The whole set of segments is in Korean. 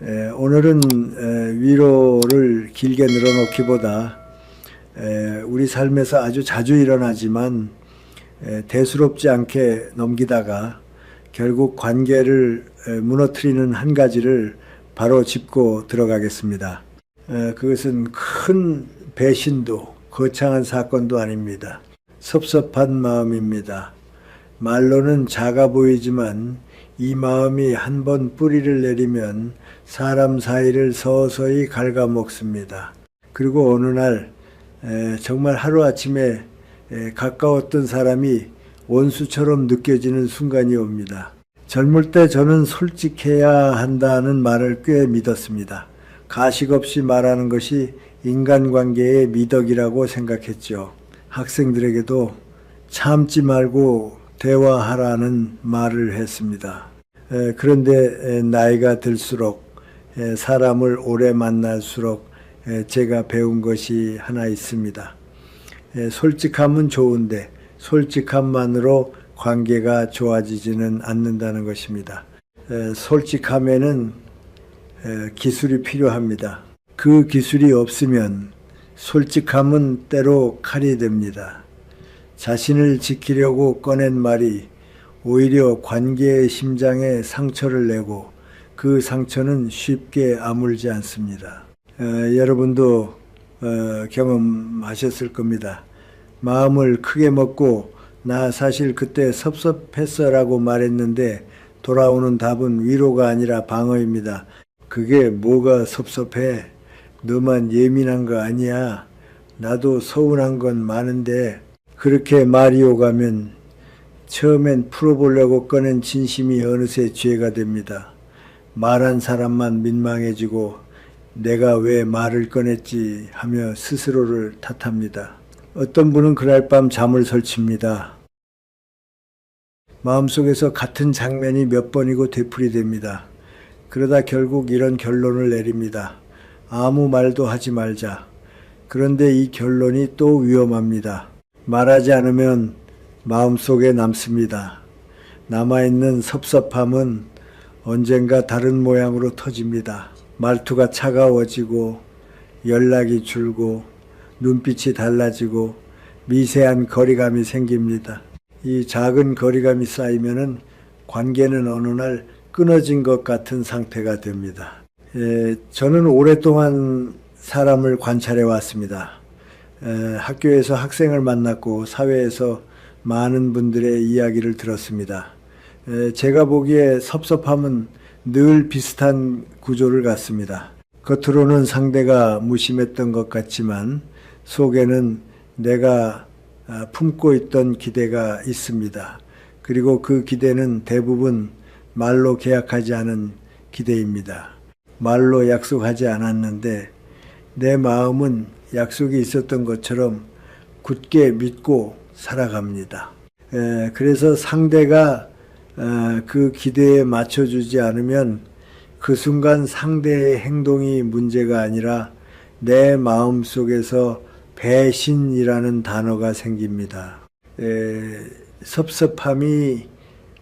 오늘은 위로를 길게 늘어놓기보다 우리 삶에서 아주 자주 일어나지만 대수롭지 않게 넘기다가 결국 관계를 무너뜨리는 한 가지를 바로 짚고 들어가겠습니다. 그것은 큰 배신도 거창한 사건도 아닙니다. 섭섭한 마음입니다. 말로는 작아 보이지만 이 마음이 한번 뿌리를 내리면 사람 사이를 서서히 갉아먹습니다. 그리고 어느 날 정말 하루아침에 가까웠던 사람이 원수처럼 느껴지는 순간이 옵니다. 젊을 때 저는 솔직해야 한다는 말을 꽤 믿었습니다. 가식 없이 말하는 것이 인간관계의 미덕이라고 생각했죠. 학생들에게도 참지 말고 대화하라는 말을 했습니다. 그런데 나이가 들수록 사람을 오래 만날수록 제가 배운 것이 하나 있습니다. 솔직함은 좋은데 솔직함만으로 관계가 좋아지지는 않는다는 것입니다. 솔직함에는 기술이 필요합니다. 그 기술이 없으면 솔직함은 때로 칼이 됩니다. 자신을 지키려고 꺼낸 말이 오히려 관계의 심장에 상처를 내고 그 상처는 쉽게 아물지 않습니다. 여러분도 경험하셨을 겁니다. 마음을 크게 먹고 나 사실 그때 섭섭했어 라고 말했는데 돌아오는 답은 위로가 아니라 방어입니다. 그게 뭐가 섭섭해? 너만 예민한 거 아니야? 나도 서운한 건 많은데. 그렇게 말이 오가면 처음엔 풀어보려고 꺼낸 진심이 어느새 죄가 됩니다. 말한 사람만 민망해지고 내가 왜 말을 꺼냈지 하며 스스로를 탓합니다. 어떤 분은 그날 밤 잠을 설칩니다. 마음속에서 같은 장면이 몇 번이고 되풀이됩니다. 그러다 결국 이런 결론을 내립니다. 아무 말도 하지 말자. 그런데 이 결론이 또 위험합니다. 말하지 않으면 마음속에 남습니다. 남아있는 섭섭함은 언젠가 다른 모양으로 터집니다. 말투가 차가워지고 연락이 줄고 눈빛이 달라지고 미세한 거리감이 생깁니다. 이 작은 거리감이 쌓이면은 관계는 어느 날 끊어진 것 같은 상태가 됩니다. 저는 오랫동안 사람을 관찰해 왔습니다. 학교에서 학생을 만났고 사회에서 많은 분들의 이야기를 들었습니다. 제가 보기에 섭섭함은 늘 비슷한 구조를 갖습니다. 겉으로는 상대가 무심했던 것 같지만 속에는 내가 품고 있던 기대가 있습니다. 그리고 그 기대는 대부분 말로 계약하지 않은 기대입니다. 말로 약속하지 않았는데 내 마음은 약속이 있었던 것처럼 굳게 믿고 살아갑니다. 그래서 상대가 그 기대에 맞춰주지 않으면 그 순간 상대의 행동이 문제가 아니라 내 마음 속에서 배신이라는 단어가 생깁니다. 섭섭함이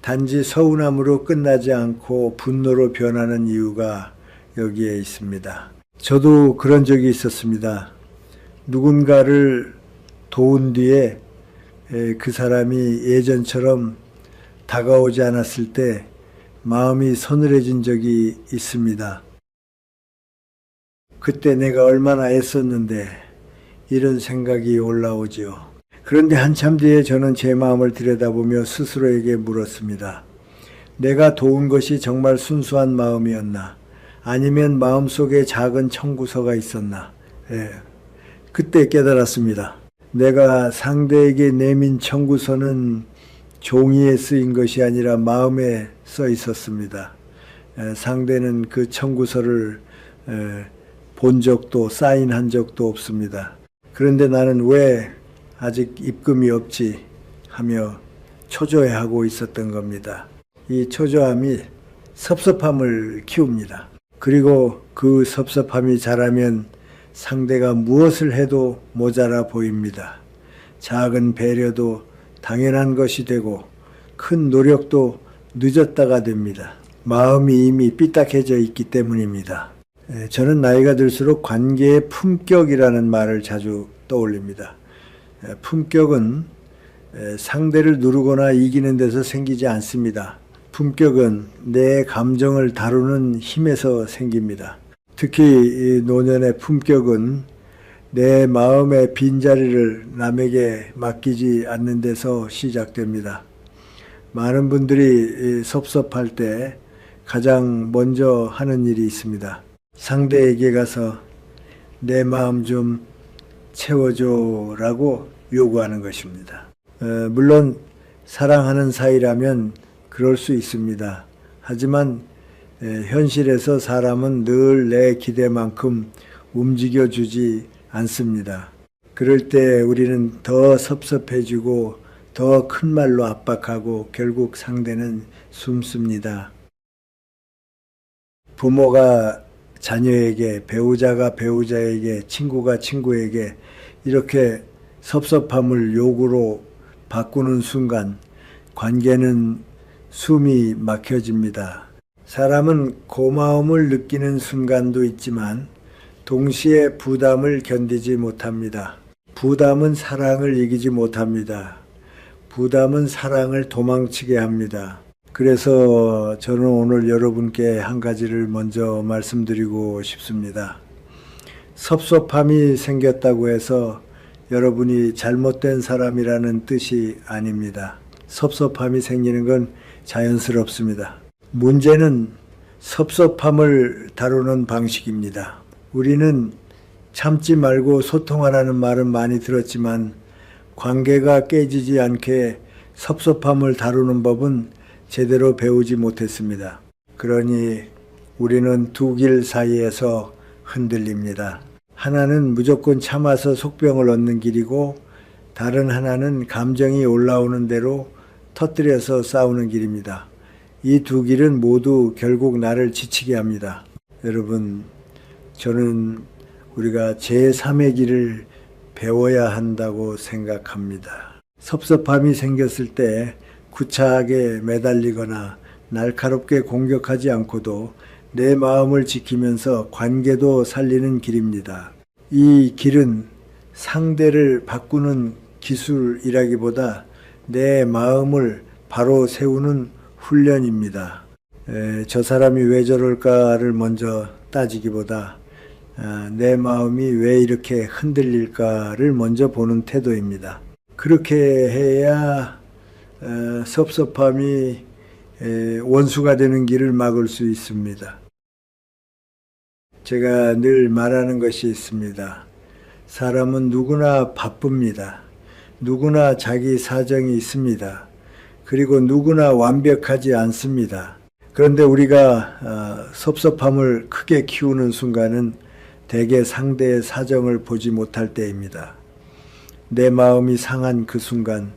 단지 서운함으로 끝나지 않고 분노로 변하는 이유가 여기에 있습니다. 저도 그런 적이 있었습니다. 누군가를 도운 뒤에 그 사람이 예전처럼 다가오지 않았을 때 마음이 서늘해진 적이 있습니다. 그때 내가 얼마나 애썼는데 이런 생각이 올라오지요. 그런데 한참 뒤에 저는 제 마음을 들여다보며 스스로에게 물었습니다. 내가 도운 것이 정말 순수한 마음이었나? 아니면 마음속에 작은 청구서가 있었나? 그때 깨달았습니다. 내가 상대에게 내민 청구서는 종이에 쓰인 것이 아니라 마음에 써 있었습니다. 상대는 그 청구서를 본 적도 사인한 적도 없습니다. 그런데 나는 왜 아직 입금이 없지 하며 초조해하고 있었던 겁니다. 이 초조함이 섭섭함을 키웁니다. 그리고 그 섭섭함이 자라면 상대가 무엇을 해도 모자라 보입니다. 작은 배려도 당연한 것이 되고 큰 노력도 늦었다가 됩니다. 마음이 이미 삐딱해져 있기 때문입니다. 저는 나이가 들수록 관계의 품격이라는 말을 자주 떠올립니다. 품격은 상대를 누르거나 이기는 데서 생기지 않습니다. 품격은 내 감정을 다루는 힘에서 생깁니다. 특히 노년의 품격은 내 마음의 빈자리를 남에게 맡기지 않는 데서 시작됩니다. 많은 분들이 섭섭할 때 가장 먼저 하는 일이 있습니다. 상대에게 가서 내 마음 좀 채워줘 라고 요구하는 것입니다. 물론 사랑하는 사이라면 그럴 수 있습니다. 하지만 현실에서 사람은 늘 내 기대만큼 움직여주지 않습니다. 그럴 때 우리는 더 섭섭해지고 더 큰 말로 압박하고 결국 상대는 숨습니다. 부모가 자녀에게, 배우자가 배우자에게, 친구가 친구에게 이렇게 섭섭함을 욕으로 바꾸는 순간 관계는 숨이 막혀집니다. 사람은 고마움을 느끼는 순간도 있지만 동시에 부담을 견디지 못합니다. 부담은 사랑을 이기지 못합니다. 부담은 사랑을 도망치게 합니다. 그래서 저는 오늘 여러분께 한 가지를 먼저 말씀드리고 싶습니다. 섭섭함이 생겼다고 해서 여러분이 잘못된 사람이라는 뜻이 아닙니다. 섭섭함이 생기는 건 자연스럽습니다. 문제는 섭섭함을 다루는 방식입니다. 우리는 참지 말고 소통하라는 말은 많이 들었지만 관계가 깨지지 않게 섭섭함을 다루는 법은 제대로 배우지 못했습니다. 그러니 우리는 두 길 사이에서 흔들립니다. 하나는 무조건 참아서 속병을 얻는 길이고 다른 하나는 감정이 올라오는 대로 터뜨려서 싸우는 길입니다. 이 두 길은 모두 결국 나를 지치게 합니다. 여러분, 저는 우리가 제3의 길을 배워야 한다고 생각합니다. 섭섭함이 생겼을 때 구차하게 매달리거나 날카롭게 공격하지 않고도 내 마음을 지키면서 관계도 살리는 길입니다. 이 길은 상대를 바꾸는 기술이라기보다 내 마음을 바로 세우는 훈련입니다. 저 사람이 왜 저럴까를 먼저 따지기보다 내 마음이 왜 이렇게 흔들릴까를 먼저 보는 태도입니다. 그렇게 해야 섭섭함이 원수가 되는 길을 막을 수 있습니다. 제가 늘 말하는 것이 있습니다. 사람은 누구나 바쁩니다. 누구나 자기 사정이 있습니다. 그리고 누구나 완벽하지 않습니다. 그런데 우리가 섭섭함을 크게 키우는 순간은 대개 상대의 사정을 보지 못할 때입니다. 내 마음이 상한 그 순간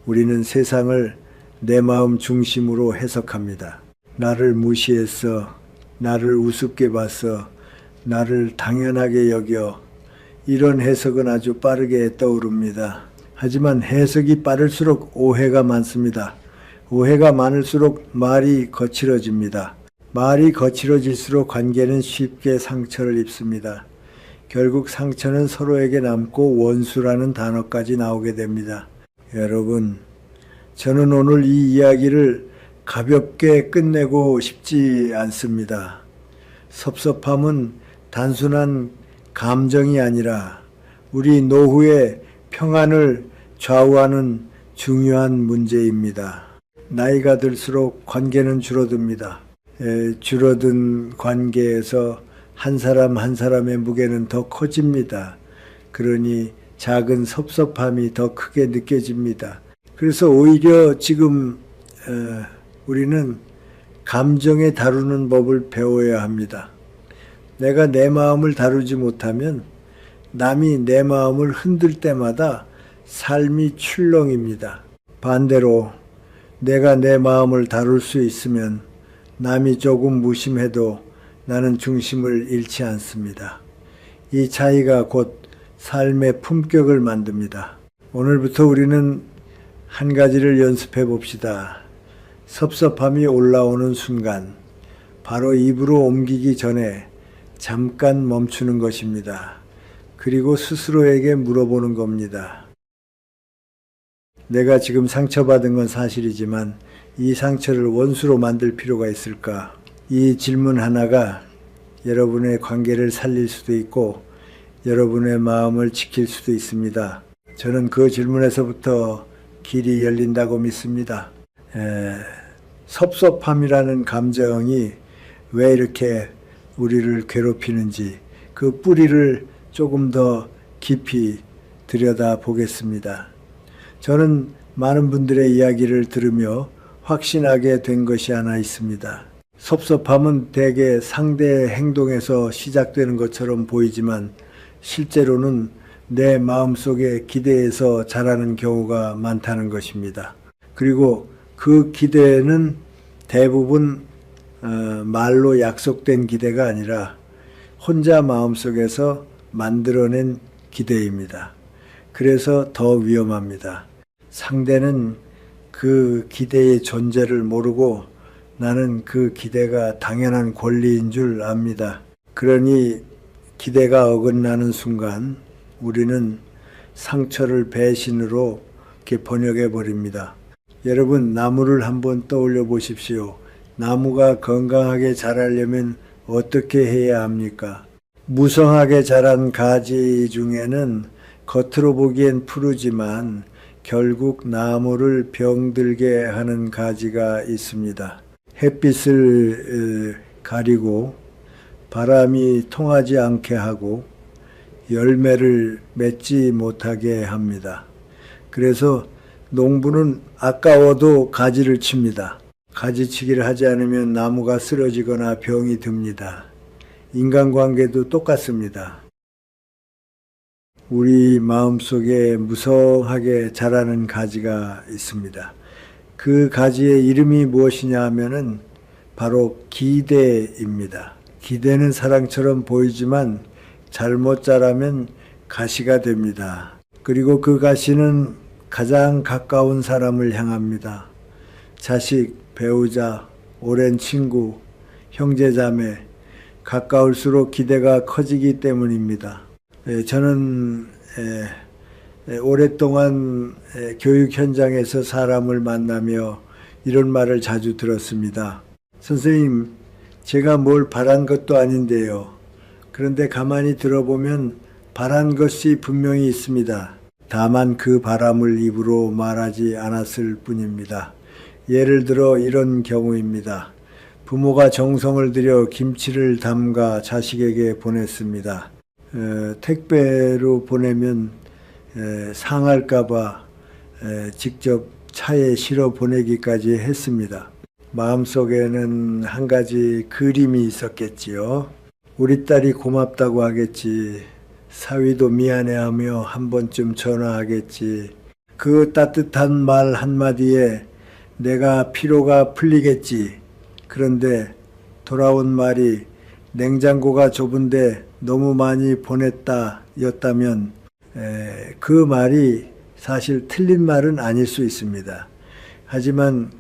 우리는 세상을 내 마음 중심으로 해석합니다. 나를 무시했어, 나를 우습게 봤어, 나를 당연하게 여겨, 이런 해석은 아주 빠르게 떠오릅니다. 하지만 해석이 빠를수록 오해가 많습니다. 오해가 많을수록 말이 거칠어집니다. 말이 거칠어질수록 관계는 쉽게 상처를 입습니다. 결국 상처는 서로에게 남고 원수라는 단어까지 나오게 됩니다. 여러분, 저는 오늘 이 이야기를 가볍게 끝내고 싶지 않습니다. 섭섭함은 단순한 감정이 아니라 우리 노후의 평안을 좌우하는 중요한 문제입니다. 나이가 들수록 관계는 줄어듭니다. 줄어든 관계에서 한 사람 한 사람의 무게는 더 커집니다. 그러니 작은 섭섭함이 더 크게 느껴집니다. 그래서 오히려 지금 우리는 감정에 다루는 법을 배워야 합니다. 내가 내 마음을 다루지 못하면 남이 내 마음을 흔들 때마다 삶이 출렁입니다. 반대로 내가 내 마음을 다룰 수 있으면 남이 조금 무심해도 나는 중심을 잃지 않습니다. 이 차이가 곧 삶의 품격을 만듭니다. 오늘부터 우리는 한 가지를 연습해 봅시다. 섭섭함이 올라오는 순간 바로 입으로 옮기기 전에 잠깐 멈추는 것입니다. 그리고 스스로에게 물어보는 겁니다. 내가 지금 상처받은 건 사실이지만 이 상처를 원수로 만들 필요가 있을까? 이 질문 하나가 여러분의 관계를 살릴 수도 있고 여러분의 마음을 지킬 수도 있습니다. 저는 그 질문에서부터 길이 열린다고 믿습니다. 섭섭함이라는 감정이 왜 이렇게 우리를 괴롭히는지 그 뿌리를 조금 더 깊이 들여다 보겠습니다. 저는 많은 분들의 이야기를 들으며 확신하게 된 것이 하나 있습니다. 섭섭함은 대개 상대의 행동에서 시작되는 것처럼 보이지만 실제로는 내 마음속의 기대에서 자라는 경우가 많다는 것입니다. 그리고 그 기대는 대부분 말로 약속된 기대가 아니라 혼자 마음속에서 만들어낸 기대입니다. 그래서 더 위험합니다. 상대는 그 기대의 존재를 모르고 나는 그 기대가 당연한 권리인 줄 압니다. 그러니 기대가 어긋나는 순간 우리는 상처를 배신으로 이렇게 번역해 버립니다. 여러분, 나무를 한번 떠올려 보십시오. 나무가 건강하게 자라려면 어떻게 해야 합니까? 무성하게 자란 가지 중에는 겉으로 보기엔 푸르지만 결국 나무를 병들게 하는 가지가 있습니다. 햇빛을 가리고 바람이 통하지 않게 하고 열매를 맺지 못하게 합니다. 그래서 농부는 아까워도 가지를 칩니다. 가지치기를 하지 않으면 나무가 쓰러지거나 병이 듭니다. 인간관계도 똑같습니다. 우리 마음속에 무성하게 자라는 가지가 있습니다. 그 가지의 이름이 무엇이냐 하면은 바로 기대입니다. 기대는 사랑처럼 보이지만 잘못 자라면 가시가 됩니다. 그리고 그 가시는 가장 가까운 사람을 향합니다. 자식, 배우자, 오랜 친구, 형제자매, 가까울수록 기대가 커지기 때문입니다. 저는 오랫동안 교육 현장에서 사람을 만나며 이런 말을 자주 들었습니다. 선생님, 제가 뭘 바란 것도 아닌데요. 그런데 가만히 들어보면 바란 것이 분명히 있습니다. 다만 그 바람을 입으로 말하지 않았을 뿐입니다. 예를 들어 이런 경우입니다. 부모가 정성을 들여 김치를 담가 자식에게 보냈습니다. 택배로 보내면 상할까봐 직접 차에 실어 보내기까지 했습니다. 마음속에는 한 가지 그림이 있었겠지요. 우리 딸이 고맙다고 하겠지. 사위도 미안해하며 한 번쯤 전화하겠지. 그 따뜻한 말 한마디에 내가 피로가 풀리겠지. 그런데 돌아온 말이 냉장고가 좁은데 너무 많이 보냈다 였다면 그 말이 사실 틀린 말은 아닐 수 있습니다. 하지만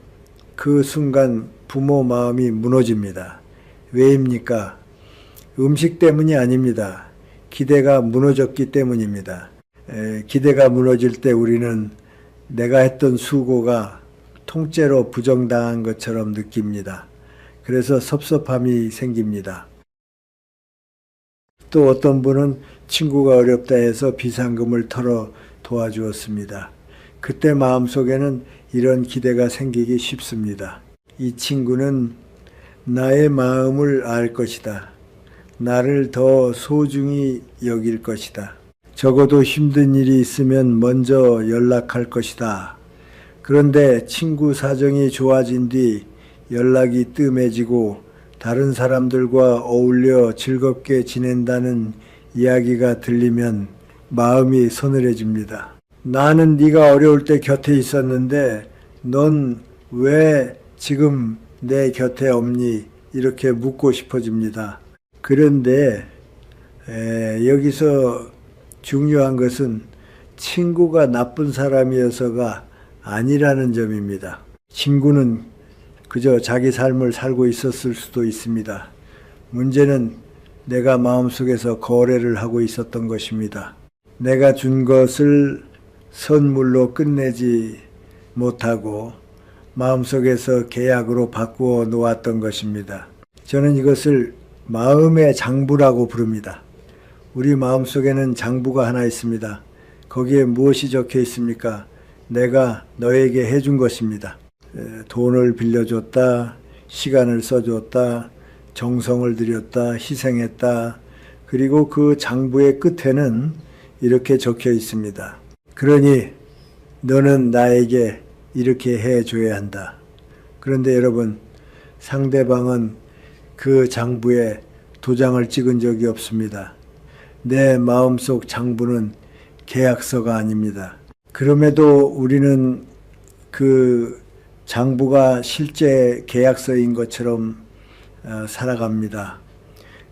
그 순간 부모 마음이 무너집니다. 왜입니까? 음식 때문이 아닙니다. 기대가 무너졌기 때문입니다. 기대가 무너질 때 우리는 내가 했던 수고가 통째로 부정당한 것처럼 느낍니다. 그래서 섭섭함이 생깁니다. 또 어떤 분은 친구가 어렵다 해서 비상금을 털어 도와주었습니다. 그때 마음속에는 이런 기대가 생기기 쉽습니다. 이 친구는 나의 마음을 알 것이다. 나를 더 소중히 여길 것이다. 적어도 힘든 일이 있으면 먼저 연락할 것이다. 그런데 친구 사정이 좋아진 뒤 연락이 뜸해지고 다른 사람들과 어울려 즐겁게 지낸다는 이야기가 들리면 마음이 서늘해집니다. 나는 네가 어려울 때 곁에 있었는데 넌 왜 지금 내 곁에 없니? 이렇게 묻고 싶어집니다. 그런데 여기서 중요한 것은 친구가 나쁜 사람이어서가 아니라는 점입니다. 친구는 그저 자기 삶을 살고 있었을 수도 있습니다. 문제는 내가 마음속에서 거래를 하고 있었던 것입니다. 내가 준 것을 선물로 끝내지 못하고 마음속에서 계약으로 바꾸어 놓았던 것입니다. 저는 이것을 마음의 장부라고 부릅니다. 우리 마음속에는 장부가 하나 있습니다. 거기에 무엇이 적혀 있습니까? 내가 너에게 해준 것입니다. 돈을 빌려줬다, 시간을 써줬다, 정성을 들였다, 희생했다. 그리고 그 장부의 끝에는 이렇게 적혀 있습니다. 그러니 너는 나에게 이렇게 해줘야 한다. 그런데 여러분, 상대방은 그 장부에 도장을 찍은 적이 없습니다. 내 마음속 장부는 계약서가 아닙니다. 그럼에도 우리는 그 장부가 실제 계약서인 것처럼 살아갑니다.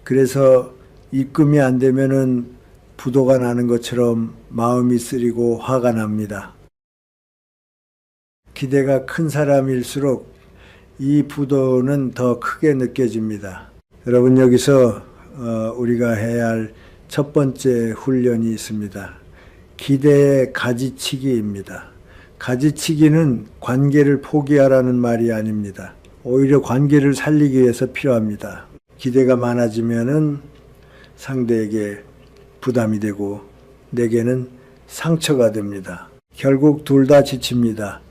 그래서 입금이 안 되면은 부도가 나는 것처럼 마음이 쓰리고 화가 납니다. 기대가 큰 사람일수록 이 부도는 더 크게 느껴집니다. 여러분, 여기서 우리가 해야 할 첫 번째 훈련이 있습니다. 기대의 가지치기입니다. 가지치기는 관계를 포기하라는 말이 아닙니다. 오히려 관계를 살리기 위해서 필요합니다. 기대가 많아지면은 상대에게 부담이 되고 내게는 상처가 됩니다. 결국 둘 다 지칩니다.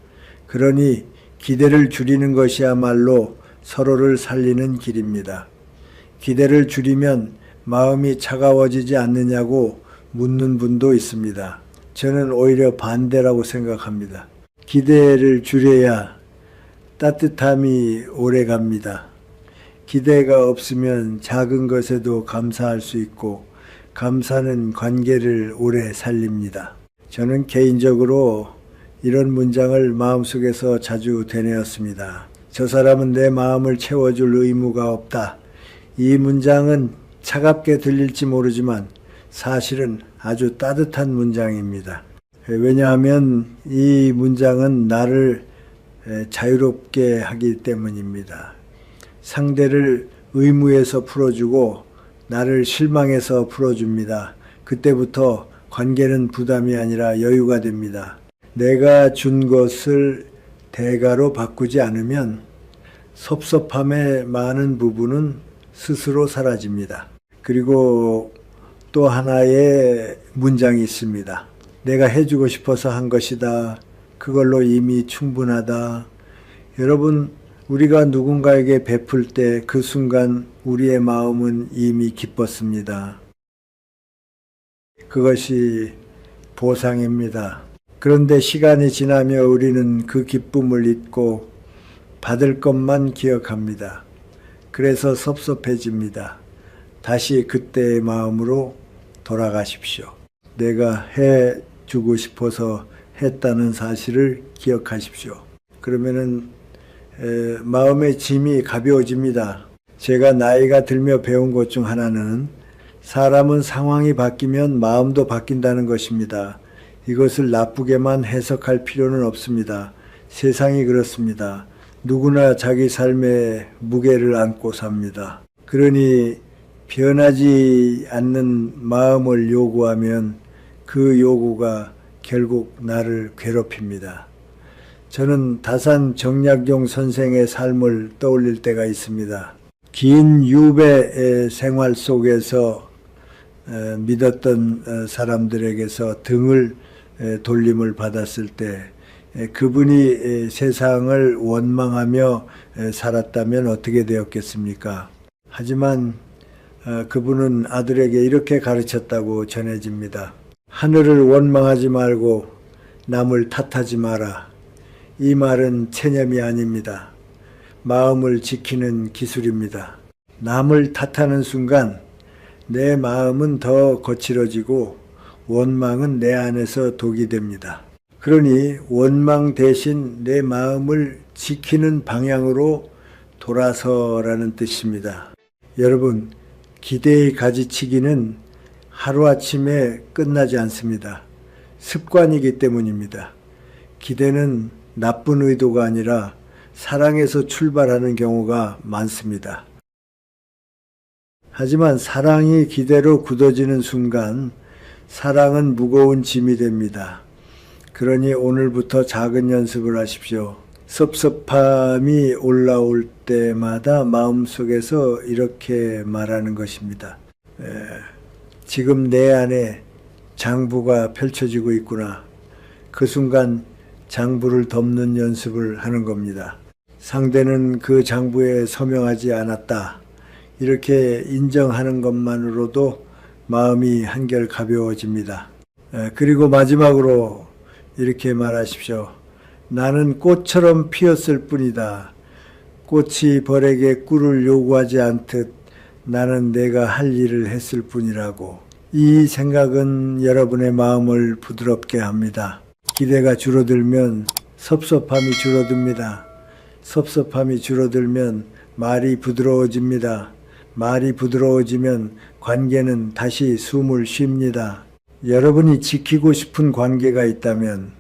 그러니 기대를 줄이는 것이야말로 서로를 살리는 길입니다. 기대를 줄이면 마음이 차가워지지 않느냐고 묻는 분도 있습니다. 저는 오히려 반대라고 생각합니다. 기대를 줄여야 따뜻함이 오래 갑니다. 기대가 없으면 작은 것에도 감사할 수 있고 감사는 관계를 오래 살립니다. 저는 개인적으로 이런 문장을 마음속에서 자주 되뇌었습니다. 저 사람은 내 마음을 채워줄 의무가 없다. 이 문장은 차갑게 들릴지 모르지만 사실은 아주 따뜻한 문장입니다. 왜냐하면 이 문장은 나를 자유롭게 하기 때문입니다. 상대를 의무에서 풀어주고 나를 실망해서 풀어줍니다. 그때부터 관계는 부담이 아니라 여유가 됩니다. 내가 준 것을 대가로 바꾸지 않으면 섭섭함의 많은 부분은 스스로 사라집니다. 그리고 또 하나의 문장이 있습니다. 내가 해주고 싶어서 한 것이다. 그걸로 이미 충분하다. 여러분, 우리가 누군가에게 베풀 때 그 순간 우리의 마음은 이미 기뻤습니다. 그것이 보상입니다. 그런데 시간이 지나며 우리는 그 기쁨을 잊고 받을 것만 기억합니다. 그래서 섭섭해집니다. 다시 그때의 마음으로 돌아가십시오. 내가 해주고 싶어서 했다는 사실을 기억하십시오. 그러면은 마음의 짐이 가벼워집니다. 제가 나이가 들며 배운 것 중 하나는 사람은 상황이 바뀌면 마음도 바뀐다는 것입니다. 이것을 나쁘게만 해석할 필요는 없습니다. 세상이 그렇습니다. 누구나 자기 삶의 무게를 안고 삽니다. 그러니 변하지 않는 마음을 요구하면 그 요구가 결국 나를 괴롭힙니다. 저는 다산 정약용 선생의 삶을 떠올릴 때가 있습니다. 긴 유배의 생활 속에서 믿었던 사람들에게서 등을 돌림을 받았을 때 그분이 세상을 원망하며 살았다면 어떻게 되었겠습니까? 하지만 그분은 아들에게 이렇게 가르쳤다고 전해집니다. 하늘을 원망하지 말고 남을 탓하지 마라. 이 말은 체념이 아닙니다. 마음을 지키는 기술입니다. 남을 탓하는 순간 내 마음은 더 거칠어지고 원망은 내 안에서 독이 됩니다. 그러니 원망 대신 내 마음을 지키는 방향으로 돌아서라는 뜻입니다. 여러분, 기대의 가지치기는 하루아침에 끝나지 않습니다. 습관이기 때문입니다. 기대는 나쁜 의도가 아니라 사랑에서 출발하는 경우가 많습니다. 하지만 사랑이 기대로 굳어지는 순간 사랑은 무거운 짐이 됩니다. 그러니 오늘부터 작은 연습을 하십시오. 섭섭함이 올라올 때마다 마음속에서 이렇게 말하는 것입니다. 지금 내 안에 장부가 펼쳐지고 있구나. 그 순간 장부를 덮는 연습을 하는 겁니다. 상대는 그 장부에 서명하지 않았다. 이렇게 인정하는 것만으로도 마음이 한결 가벼워집니다. 그리고 마지막으로 이렇게 말하십시오. 나는 꽃처럼 피었을 뿐이다. 꽃이 벌에게 꿀을 요구하지 않듯 나는 내가 할 일을 했을 뿐이라고. 이 생각은 여러분의 마음을 부드럽게 합니다. 기대가 줄어들면 섭섭함이 줄어듭니다. 섭섭함이 줄어들면 말이 부드러워집니다. 말이 부드러워지면 관계는 다시 숨을 쉽니다. 여러분이 지키고 싶은 관계가 있다면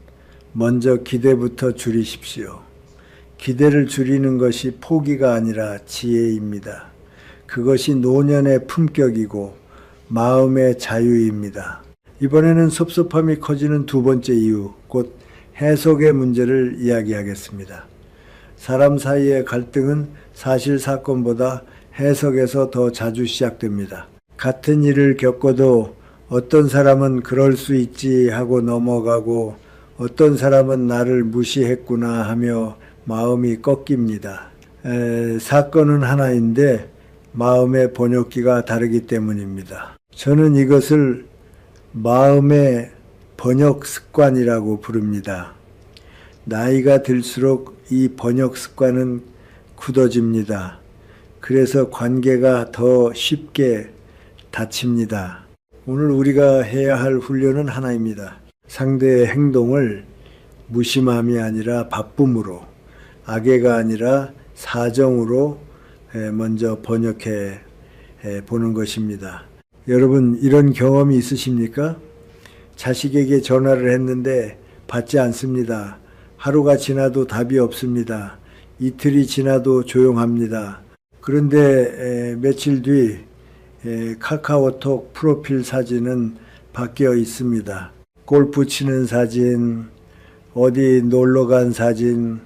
먼저 기대부터 줄이십시오. 기대를 줄이는 것이 포기가 아니라 지혜입니다. 그것이 노년의 품격이고 마음의 자유입니다. 이번에는 섭섭함이 커지는 두 번째 이유, 곧 해석의 문제를 이야기하겠습니다. 사람 사이의 갈등은 사실 사건보다 해석에서 더 자주 시작됩니다. 같은 일을 겪어도 어떤 사람은 그럴 수 있지 하고 넘어가고 어떤 사람은 나를 무시했구나 하며 마음이 꺾입니다. 사건은 하나인데 마음의 번역기가 다르기 때문입니다. 저는 이것을 마음의 번역 습관이라고 부릅니다. 나이가 들수록 이 번역 습관은 굳어집니다. 그래서 관계가 더 쉽게 닫힙니다. 오늘 우리가 해야 할 훈련은 하나입니다. 상대의 행동을 무심함이 아니라 바쁨으로, 악의가 아니라 사정으로 먼저 번역해 보는 것입니다. 여러분, 이런 경험이 있으십니까? 자식에게 전화를 했는데 받지 않습니다. 하루가 지나도 답이 없습니다. 이틀이 지나도 조용합니다. 그런데 며칠 뒤 카카오톡 프로필 사진은 바뀌어 있습니다. 골프 치는 사진, 어디 놀러 간 사진,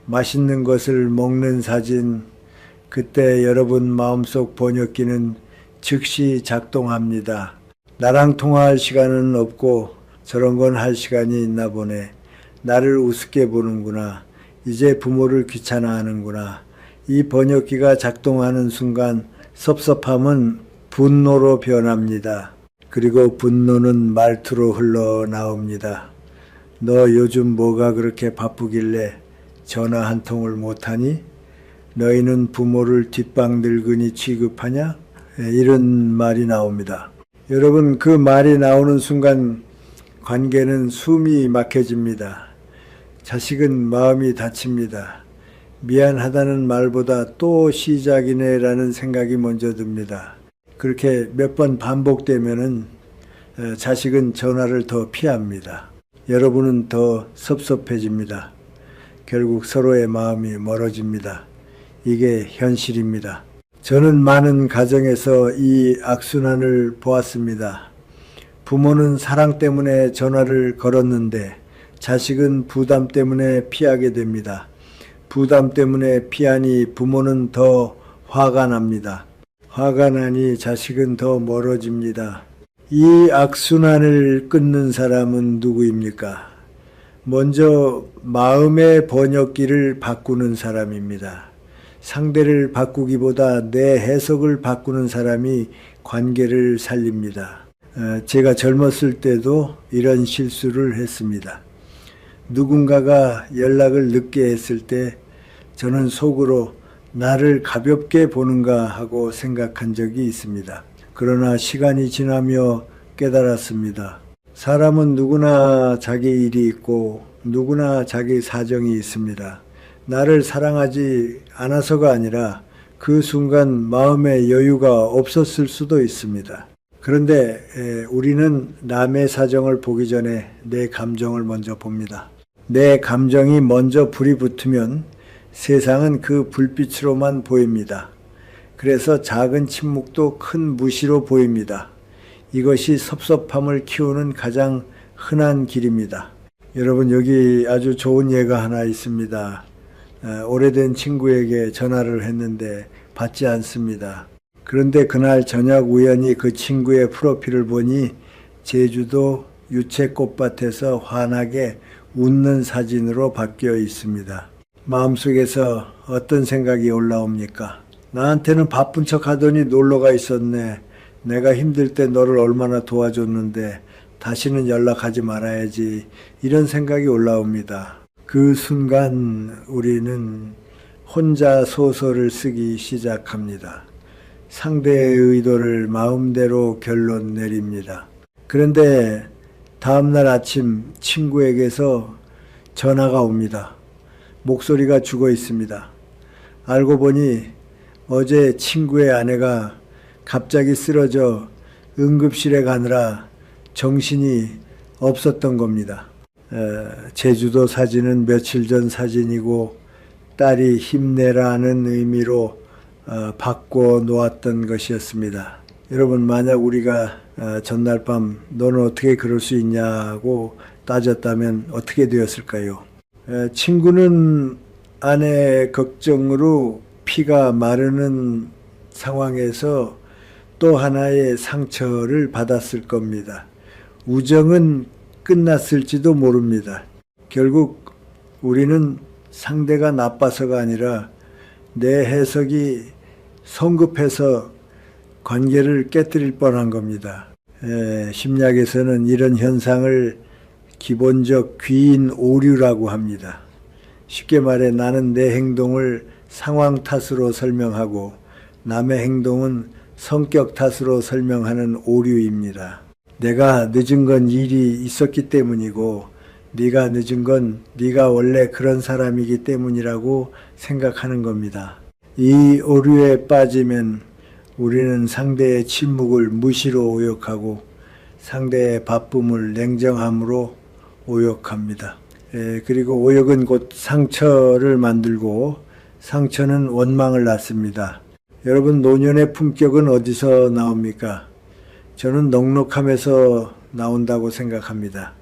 맛있는 것을 먹는 사진, 그때 여러분 마음속 번역기는 즉시 작동합니다. 나랑 통화할 시간은 없고 저런 건 할 시간이 있나 보네. 나를 우습게 보는구나. 이제 부모를 귀찮아하는구나. 이 번역기가 작동하는 순간 섭섭함은 분노로 변합니다. 그리고 분노는 말투로 흘러나옵니다. 너 요즘 뭐가 그렇게 바쁘길래 전화 한 통을 못하니? 너희는 부모를 뒷방 늙은이 취급하냐? 이런 말이 나옵니다. 여러분, 그 말이 나오는 순간 관계는 숨이 막혀집니다. 자식은 마음이 다칩니다. 미안하다는 말보다 또 시작이네 라는 생각이 먼저 듭니다. 그렇게 몇 번 반복되면은 자식은 전화를 더 피합니다. 여러분은 더 섭섭해집니다. 결국 서로의 마음이 멀어집니다. 이게 현실입니다. 저는 많은 가정에서 이 악순환을 보았습니다. 부모는 사랑 때문에 전화를 걸었는데 자식은 부담 때문에 피하게 됩니다. 부담 때문에 피하니 부모는 더 화가 납니다. 화가 나니 자식은 더 멀어집니다. 이 악순환을 끊는 사람은 누구입니까? 먼저 마음의 번역기를 바꾸는 사람입니다. 상대를 바꾸기보다 내 해석을 바꾸는 사람이 관계를 살립니다. 제가 젊었을 때도 이런 실수를 했습니다. 누군가가 연락을 늦게 했을 때 저는 속으로 나를 가볍게 보는가 하고 생각한 적이 있습니다. 그러나 시간이 지나며 깨달았습니다. 사람은 누구나 자기 일이 있고 누구나 자기 사정이 있습니다. 나를 사랑하지 않아서가 아니라 그 순간 마음의 여유가 없었을 수도 있습니다. 그런데 우리는 남의 사정을 보기 전에 내 감정을 먼저 봅니다. 내 감정이 먼저 불이 붙으면 세상은 그 불빛으로만 보입니다. 그래서 작은 침묵도 큰 무시로 보입니다. 이것이 섭섭함을 키우는 가장 흔한 길입니다. 여러분, 여기 아주 좋은 예가 하나 있습니다. 오래된 친구에게 전화를 했는데 받지 않습니다. 그런데 그날 저녁 우연히 그 친구의 프로필을 보니 제주도 유채꽃밭에서 환하게 웃는 사진으로 바뀌어 있습니다. 마음속에서 어떤 생각이 올라옵니까? 나한테는 바쁜 척 하더니 놀러가 있었네. 내가 힘들 때 너를 얼마나 도와줬는데 다시는 연락하지 말아야지. 이런 생각이 올라옵니다. 그 순간 우리는 혼자 소설을 쓰기 시작합니다. 상대의 의도를 마음대로 결론 내립니다. 그런데 다음날 아침 친구에게서 전화가 옵니다. 목소리가 죽어 있습니다. 알고 보니 어제 친구의 아내가 갑자기 쓰러져 응급실에 가느라 정신이 없었던 겁니다. 제주도 사진은 며칠 전 사진이고 딸이 힘내라는 의미로 바꿔 놓았던 것이었습니다. 여러분, 만약 우리가 전날 밤 너는 어떻게 그럴 수 있냐고 따졌다면 어떻게 되었을까요? 친구는 아내 걱정으로 피가 마르는 상황에서 또 하나의 상처를 받았을 겁니다. 우정은 끝났을지도 모릅니다. 결국 우리는 상대가 나빠서가 아니라 내 해석이 성급해서 관계를 깨뜨릴 뻔한 겁니다. 심리학에서는 이런 현상을 기본적 귀인 오류라고 합니다. 쉽게 말해 나는 내 행동을 상황 탓으로 설명하고 남의 행동은 성격 탓으로 설명하는 오류입니다. 내가 늦은 건 일이 있었기 때문이고 네가 늦은 건 네가 원래 그런 사람이기 때문이라고 생각하는 겁니다. 이 오류에 빠지면 우리는 상대의 침묵을 무시로 오역하고 상대의 바쁨을 냉정함으로 오역합니다. 그리고 오역은 곧 상처를 만들고 상처는 원망을 낳습니다. 여러분, 노년의 품격은 어디서 나옵니까? 저는 넉넉함에서 나온다고 생각합니다.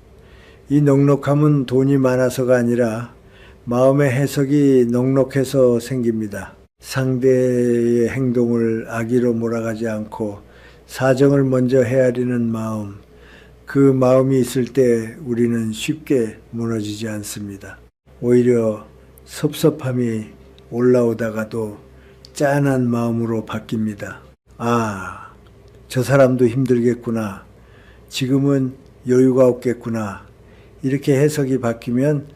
이 넉넉함은 돈이 많아서가 아니라 마음의 해석이 넉넉해서 생깁니다. 상대의 행동을 악의로 몰아가지 않고 사정을 먼저 헤아리는 마음, 그 마음이 있을 때 우리는 쉽게 무너지지 않습니다. 오히려 섭섭함이 올라오다가도 짠한 마음으로 바뀝니다. 아, 저 사람도 힘들겠구나. 지금은 여유가 없겠구나. 이렇게 해석이 바뀌면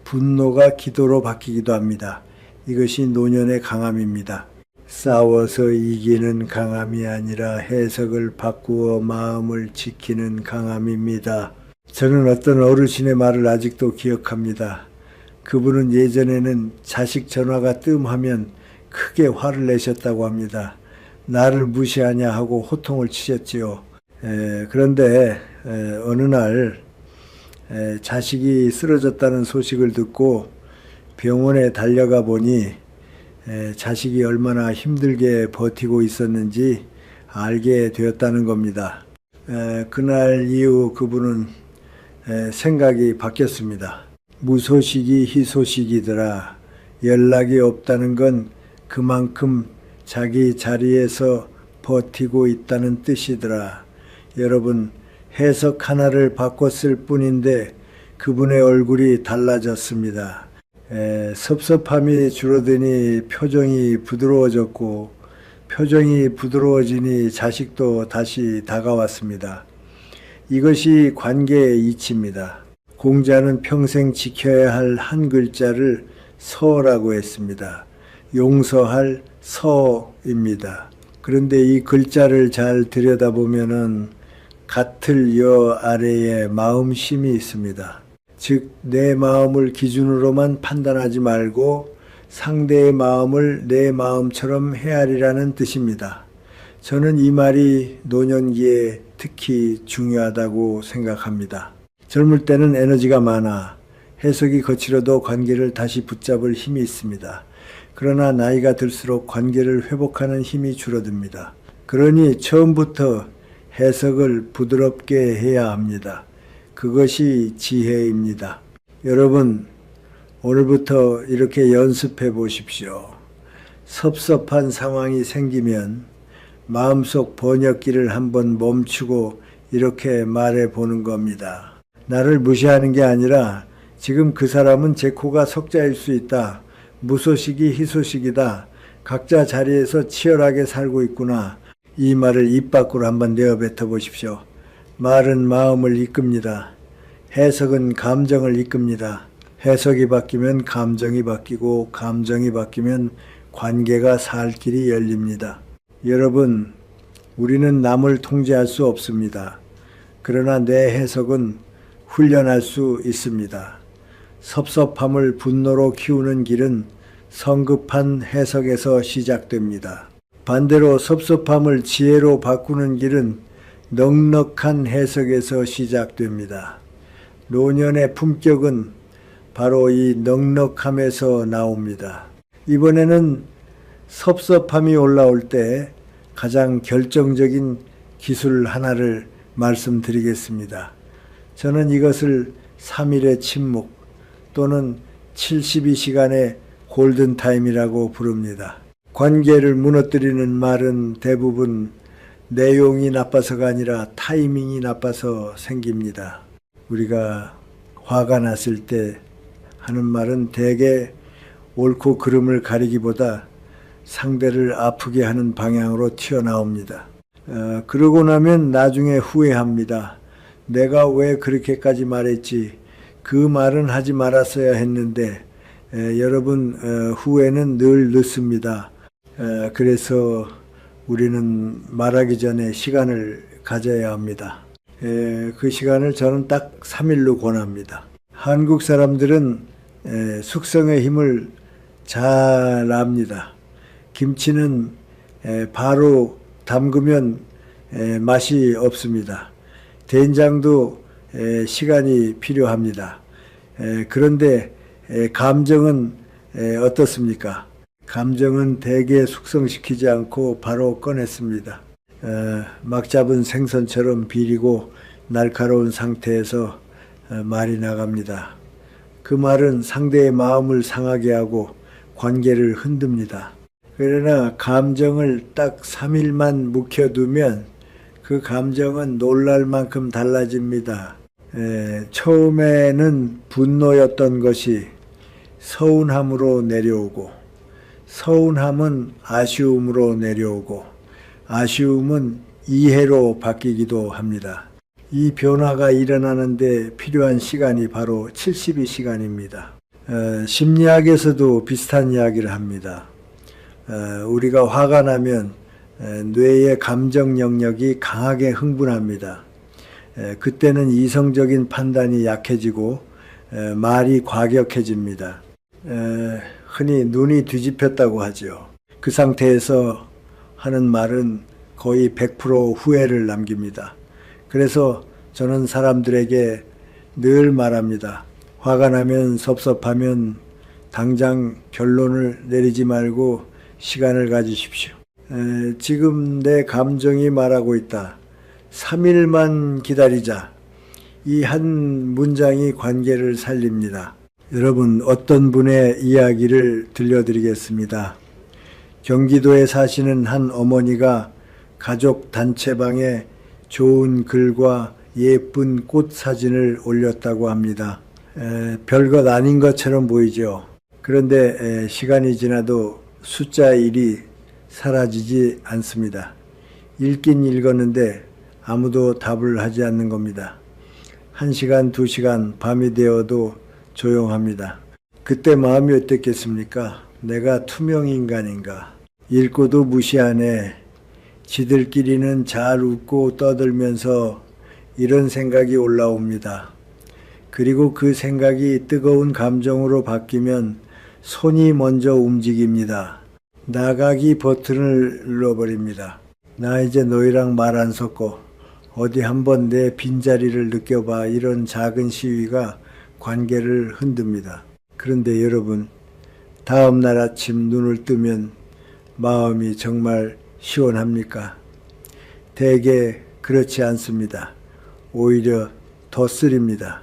분노가 기도로 바뀌기도 합니다. 이것이 노년의 강함입니다. 싸워서 이기는 강함이 아니라 해석을 바꾸어 마음을 지키는 강함입니다. 저는 어떤 어르신의 말을 아직도 기억합니다. 그분은 예전에는 자식 전화가 뜸하면 크게 화를 내셨다고 합니다. 나를 무시하냐 하고 호통을 치셨지요. 그런데 어느 날 자식이 쓰러졌다는 소식을 듣고 병원에 달려가 보니 자식이 얼마나 힘들게 버티고 있었는지 알게 되었다는 겁니다. 그날 이후 그분은 생각이 바뀌었습니다. 무소식이 희소식이더라. 연락이 없다는 건 그만큼 자기 자리에서 버티고 있다는 뜻이더라. 여러분, 해석 하나를 바꿨을 뿐인데 그분의 얼굴이 달라졌습니다. 섭섭함이 줄어드니 표정이 부드러워졌고 표정이 부드러워지니 자식도 다시 다가왔습니다. 이것이 관계의 이치입니다. 공자는 평생 지켜야 할 한 글자를 서라고 했습니다. 용서할 서입니다. 그런데 이 글자를 잘 들여다보면은 같을 여 아래에 마음심이 있습니다. 즉, 내 마음을 기준으로만 판단하지 말고 상대의 마음을 내 마음처럼 헤아리라는 뜻입니다. 저는 이 말이 노년기에 특히 중요하다고 생각합니다. 젊을 때는 에너지가 많아 해석이 거칠어도 관계를 다시 붙잡을 힘이 있습니다. 그러나 나이가 들수록 관계를 회복하는 힘이 줄어듭니다. 그러니 처음부터 해석을 부드럽게 해야 합니다. 그것이 지혜입니다. 여러분, 오늘부터 이렇게 연습해 보십시오. 섭섭한 상황이 생기면 마음속 번역기를 한번 멈추고 이렇게 말해 보는 겁니다. 나를 무시하는 게 아니라 지금 그 사람은 제 코가 석자일 수 있다. 무소식이 희소식이다. 각자 자리에서 치열하게 살고 있구나. 이 말을 입 밖으로 한번 내어뱉어 보십시오. 말은 마음을 이끕니다. 해석은 감정을 이끕니다. 해석이 바뀌면 감정이 바뀌고 감정이 바뀌면 관계가 살 길이 열립니다. 여러분, 우리는 남을 통제할 수 없습니다. 그러나 내 해석은 훈련할 수 있습니다. 섭섭함을 분노로 키우는 길은 성급한 해석에서 시작됩니다. 반대로 섭섭함을 지혜로 바꾸는 길은 넉넉한 해석에서 시작됩니다. 노년의 품격은 바로 이 넉넉함에서 나옵니다. 이번에는 섭섭함이 올라올 때 가장 결정적인 기술 하나를 말씀드리겠습니다. 저는 이것을 3일의 침묵 또는 72시간의 골든타임이라고 부릅니다. 관계를 무너뜨리는 말은 대부분 내용이 나빠서가 아니라 타이밍이 나빠서 생깁니다. 우리가 화가 났을 때 하는 말은 대개 옳고 그름을 가리기보다 상대를 아프게 하는 방향으로 튀어나옵니다. 그러고 나면 나중에 후회합니다. 내가 왜 그렇게까지 말했지? 그 말은 하지 말았어야 했는데 여러분, 후회는 늘 늦습니다. 그래서 우리는 말하기 전에 시간을 가져야 합니다. 그 시간을 저는 딱 3일로 권합니다. 한국 사람들은 숙성의 힘을 잘 압니다. 김치는 바로 담그면 맛이 없습니다. 된장도 시간이 필요합니다. 그런데 감정은 어떻습니까? 감정은 대개 숙성시키지 않고 바로 꺼냈습니다. 막 잡은 생선처럼 비리고 날카로운 상태에서 말이 나갑니다. 그 말은 상대의 마음을 상하게 하고 관계를 흔듭니다. 그러나 감정을 딱 3일만 묵혀두면 그 감정은 놀랄 만큼 달라집니다. 처음에는 분노였던 것이 서운함으로 내려오고, 서운함은 아쉬움으로 내려오고, 아쉬움은 이해로 바뀌기도 합니다. 이 변화가 일어나는데 필요한 시간이 바로 72시간입니다. 심리학에서도 비슷한 이야기를 합니다. 우리가 화가 나면 뇌의 감정 영역이 강하게 흥분합니다. 그때는 이성적인 판단이 약해지고 말이 과격해집니다. 흔히 눈이 뒤집혔다고 하죠. 그 상태에서 하는 말은 거의 100% 후회를 남깁니다. 그래서 저는 사람들에게 늘 말합니다. 화가 나면 섭섭하면 당장 결론을 내리지 말고 시간을 가지십시오. 지금 내 감정이 말하고 있다. 3일만 기다리자. 이 한 문장이 관계를 살립니다. 여러분, 어떤 분의 이야기를 들려드리겠습니다. 경기도에 사시는 한 어머니가 가족 단체방에 좋은 글과 예쁜 꽃 사진을 올렸다고 합니다. 별것 아닌 것처럼 보이죠. 그런데 시간이 지나도 숫자 1이 사라지지 않습니다. 읽긴 읽었는데 아무도 답을 하지 않는 겁니다. 1시간, 2시간, 밤이 되어도 조용합니다. 그때 마음이 어땠겠습니까? 내가 투명인간인가? 읽고도 무시하네. 지들끼리는 잘 웃고 떠들면서 이런 생각이 올라옵니다. 그리고 그 생각이 뜨거운 감정으로 바뀌면 손이 먼저 움직입니다. 나가기 버튼을 눌러버립니다. 나 이제 너희랑 말 안 섞어. 어디 한번 내 빈자리를 느껴봐. 이런 작은 시위가 관계를 흔듭니다. 그런데 여러분, 다음 날 아침 눈을 뜨면 마음이 정말 시원합니까? 대개 그렇지 않습니다. 오히려 더 쓰립니다.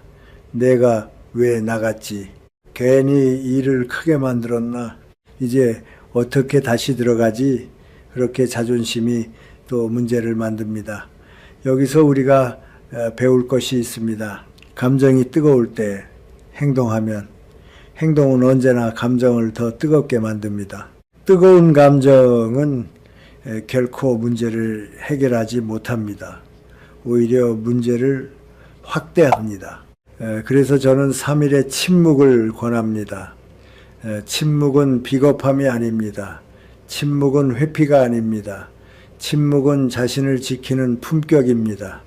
내가 왜 나갔지? 괜히 일을 크게 만들었나? 이제 어떻게 다시 들어가지? 그렇게 자존심이 또 문제를 만듭니다. 여기서 우리가 배울 것이 있습니다. 감정이 뜨거울 때 행동은 언제나 감정을 더 뜨겁게 만듭니다. 뜨거운 감정은 결코 문제를 해결하지 못합니다. 오히려 문제를 확대합니다. 그래서 저는 3일의 침묵을 권합니다. 침묵은 비겁함이 아닙니다. 침묵은 회피가 아닙니다. 침묵은 자신을 지키는 품격입니다.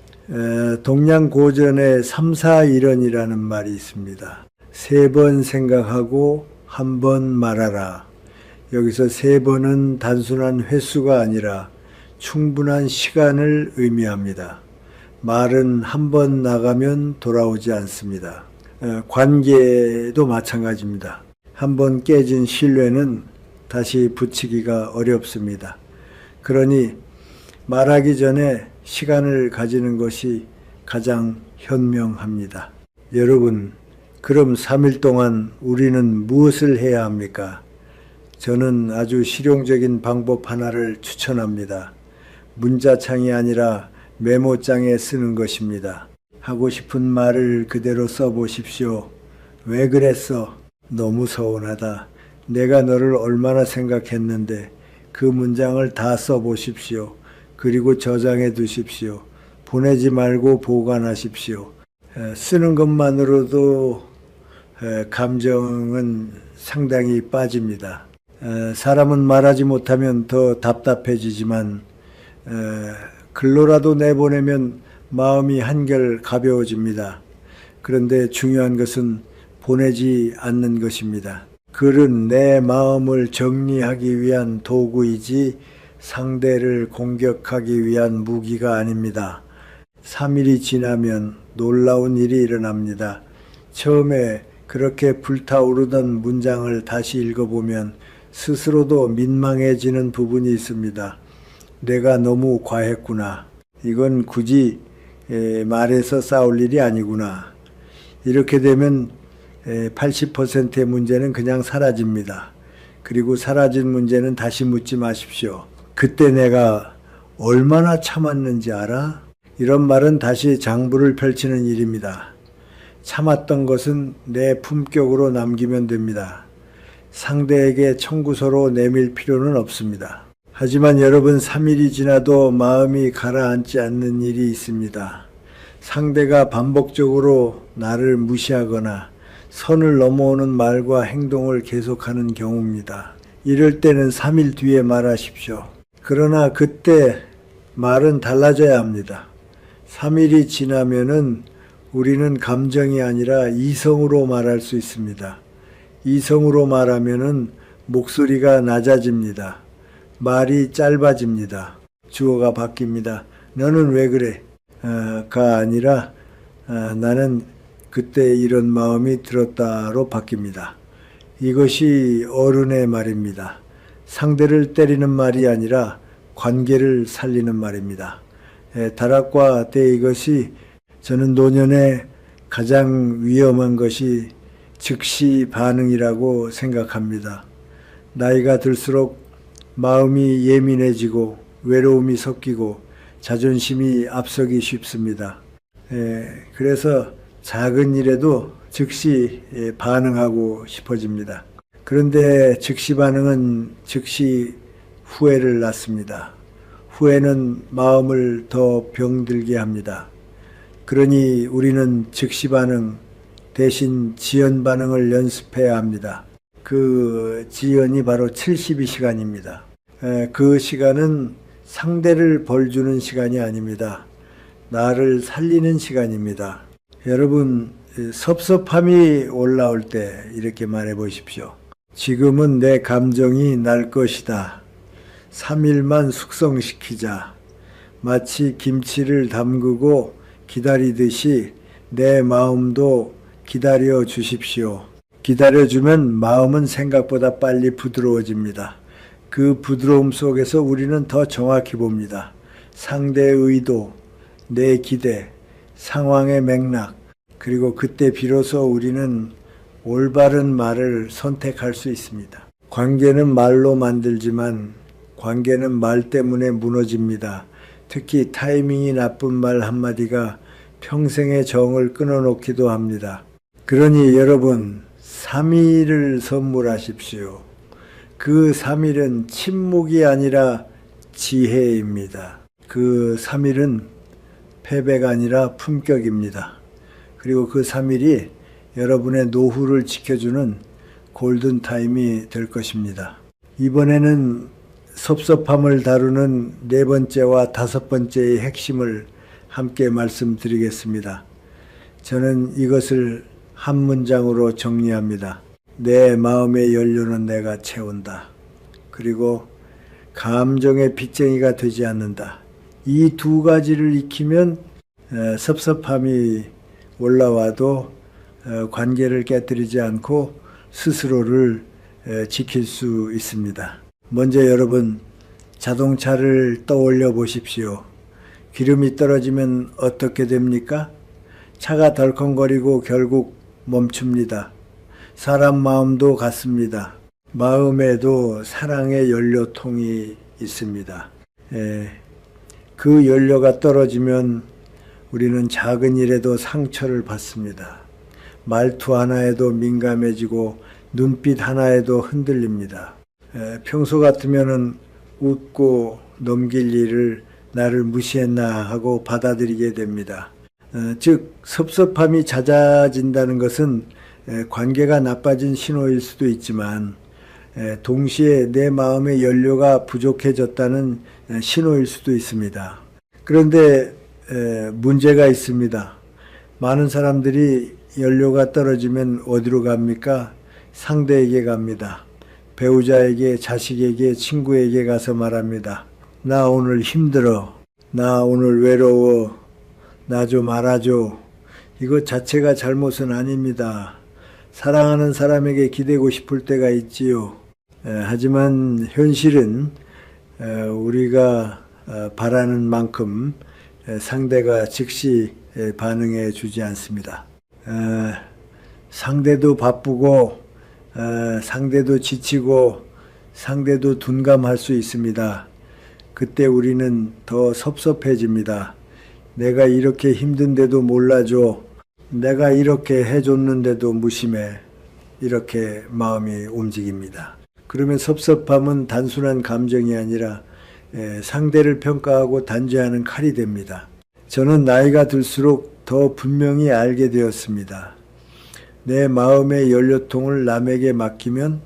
동양고전에 3-4-1원이라는 말이 있습니다. 3번 생각하고 1번 말하라. 여기서 3번은 단순한 횟수가 아니라 충분한 시간을 의미합니다. 말은 1번 나가면 돌아오지 않습니다. 관계도 마찬가지입니다. 1번 깨진 신뢰는 다시 붙이기가 어렵습니다. 그러니 말하기 전에 시간을 가지는 것이 가장 현명합니다. 여러분, 그럼 3일 동안 우리는 무엇을 해야 합니까? 저는 아주 실용적인 방법 하나를 추천합니다. 문자창이 아니라 메모장에 쓰는 것입니다. 하고 싶은 말을 그대로 써보십시오. 왜 그랬어? 너무 서운하다. 내가 너를 얼마나 생각했는데 그 문장을 다 써보십시오. 그리고 저장해 두십시오. 보내지 말고 보관하십시오. 쓰는 것만으로도 감정은 상당히 빠집니다. 사람은 말하지 못하면 더 답답해지지만 글로라도 내보내면 마음이 한결 가벼워집니다. 그런데 중요한 것은 보내지 않는 것입니다. 글은 내 마음을 정리하기 위한 도구이지 상대를 공격하기 위한 무기가 아닙니다. 3일이 지나면 놀라운 일이 일어납니다. 처음에 그렇게 불타오르던 문장을 다시 읽어보면 스스로도 민망해지는 부분이 있습니다. 내가 너무 과했구나. 이건 굳이 말해서 싸울 일이 아니구나. 이렇게 되면 80%의 문제는 그냥 사라집니다. 그리고 사라진 문제는 다시 묻지 마십시오. 그때 내가 얼마나 참았는지 알아? 이런 말은 다시 장부를 펼치는 일입니다. 참았던 것은 내 품격으로 남기면 됩니다. 상대에게 청구서로 내밀 필요는 없습니다. 하지만 여러분, 3일이 지나도 마음이 가라앉지 않는 일이 있습니다. 상대가 반복적으로 나를 무시하거나 선을 넘어오는 말과 행동을 계속하는 경우입니다. 이럴 때는 3일 뒤에 말하십시오. 그러나 그때 말은 달라져야 합니다. 3일이 지나면은 우리는 감정이 아니라 이성으로 말할 수 있습니다. 이성으로 말하면은 목소리가 낮아집니다. 말이 짧아집니다. 주어가 바뀝니다. 너는 왜 그래? 가 아니라 나는 그때 이런 마음이 들었다로 바뀝니다. 이것이 어른의 말입니다. 상대를 때리는 말이 아니라 관계를 살리는 말입니다. 다락과 때 이것이 저는 노년에 가장 위험한 것이 즉시 반응이라고 생각합니다. 나이가 들수록 마음이 예민해지고 외로움이 섞이고 자존심이 앞서기 쉽습니다. 그래서 작은 일에도 즉시 반응하고 싶어집니다. 그런데 즉시 반응은 즉시 후회를 낳습니다. 후회는 마음을 더 병들게 합니다. 그러니 우리는 즉시 반응 대신 지연 반응을 연습해야 합니다. 그 지연이 바로 72시간입니다. 그 시간은 상대를 벌주는 시간이 아닙니다. 나를 살리는 시간입니다. 여러분, 섭섭함이 올라올 때 이렇게 말해 보십시오. 지금은 내 감정이 날 것이다. 3일만 숙성시키자. 마치 김치를 담그고 기다리듯이 내 마음도 기다려 주십시오. 기다려주면 마음은 생각보다 빨리 부드러워집니다. 그 부드러움 속에서 우리는 더 정확히 봅니다. 상대의 의도, 내 기대, 상황의 맥락, 그리고 그때 비로소 우리는 올바른 말을 선택할 수 있습니다. 관계는 말로 만들지만 관계는 말 때문에 무너집니다. 특히 타이밍이 나쁜 말 한마디가 평생의 정을 끊어놓기도 합니다. 그러니 여러분, 3일을 선물하십시오. 그 3일은 침묵이 아니라 지혜입니다. 그 3일은 패배가 아니라 품격입니다. 그리고 그 3일이 여러분의 노후를 지켜주는 골든타임이 될 것입니다. 이번에는 섭섭함을 다루는 4번째와 5번째의 핵심을 함께 말씀드리겠습니다. 저는 이것을 한 문장으로 정리합니다. 내 마음의 연료는 내가 채운다. 그리고 감정의 빚쟁이가 되지 않는다. 이 2가지를 익히면 섭섭함이 올라와도 관계를 깨뜨리지 않고 스스로를 지킬 수 있습니다. 먼저 여러분, 자동차를 떠올려 보십시오. 기름이 떨어지면 어떻게 됩니까? 차가 덜컹거리고 결국 멈춥니다. 사람 마음도 같습니다. 마음에도 사랑의 연료통이 있습니다. 그 연료가 떨어지면 우리는 작은 일에도 상처를 받습니다. 말투 하나에도 민감해지고 눈빛 하나에도 흔들립니다. 평소 같으면은 웃고 넘길 일을 나를 무시했나 하고 받아들이게 됩니다. 즉 섭섭함이 잦아진다는 것은 관계가 나빠진 신호일 수도 있지만 동시에 내 마음의 연료가 부족해졌다는 신호일 수도 있습니다. 그런데 문제가 있습니다. 많은 사람들이 연료가 떨어지면 어디로 갑니까? 상대에게 갑니다. 배우자에게, 자식에게, 친구에게 가서 말합니다. 나 오늘 힘들어. 나 오늘 외로워. 나 좀 알아줘. 이것 자체가 잘못은 아닙니다. 사랑하는 사람에게 기대고 싶을 때가 있지요. 하지만 현실은 우리가 바라는 만큼 상대가 즉시 반응해 주지 않습니다. 상대도 바쁘고 상대도 지치고 상대도 둔감할 수 있습니다. 그때 우리는 더 섭섭해집니다. 내가 이렇게 힘든데도 몰라줘. 내가 이렇게 해줬는데도 무심해. 이렇게 마음이 움직입니다. 그러면 섭섭함은 단순한 감정이 아니라 상대를 평가하고 단죄하는 칼이 됩니다. 저는 나이가 들수록 더 분명히 알게 되었습니다. 내 마음의 연료통을 남에게 맡기면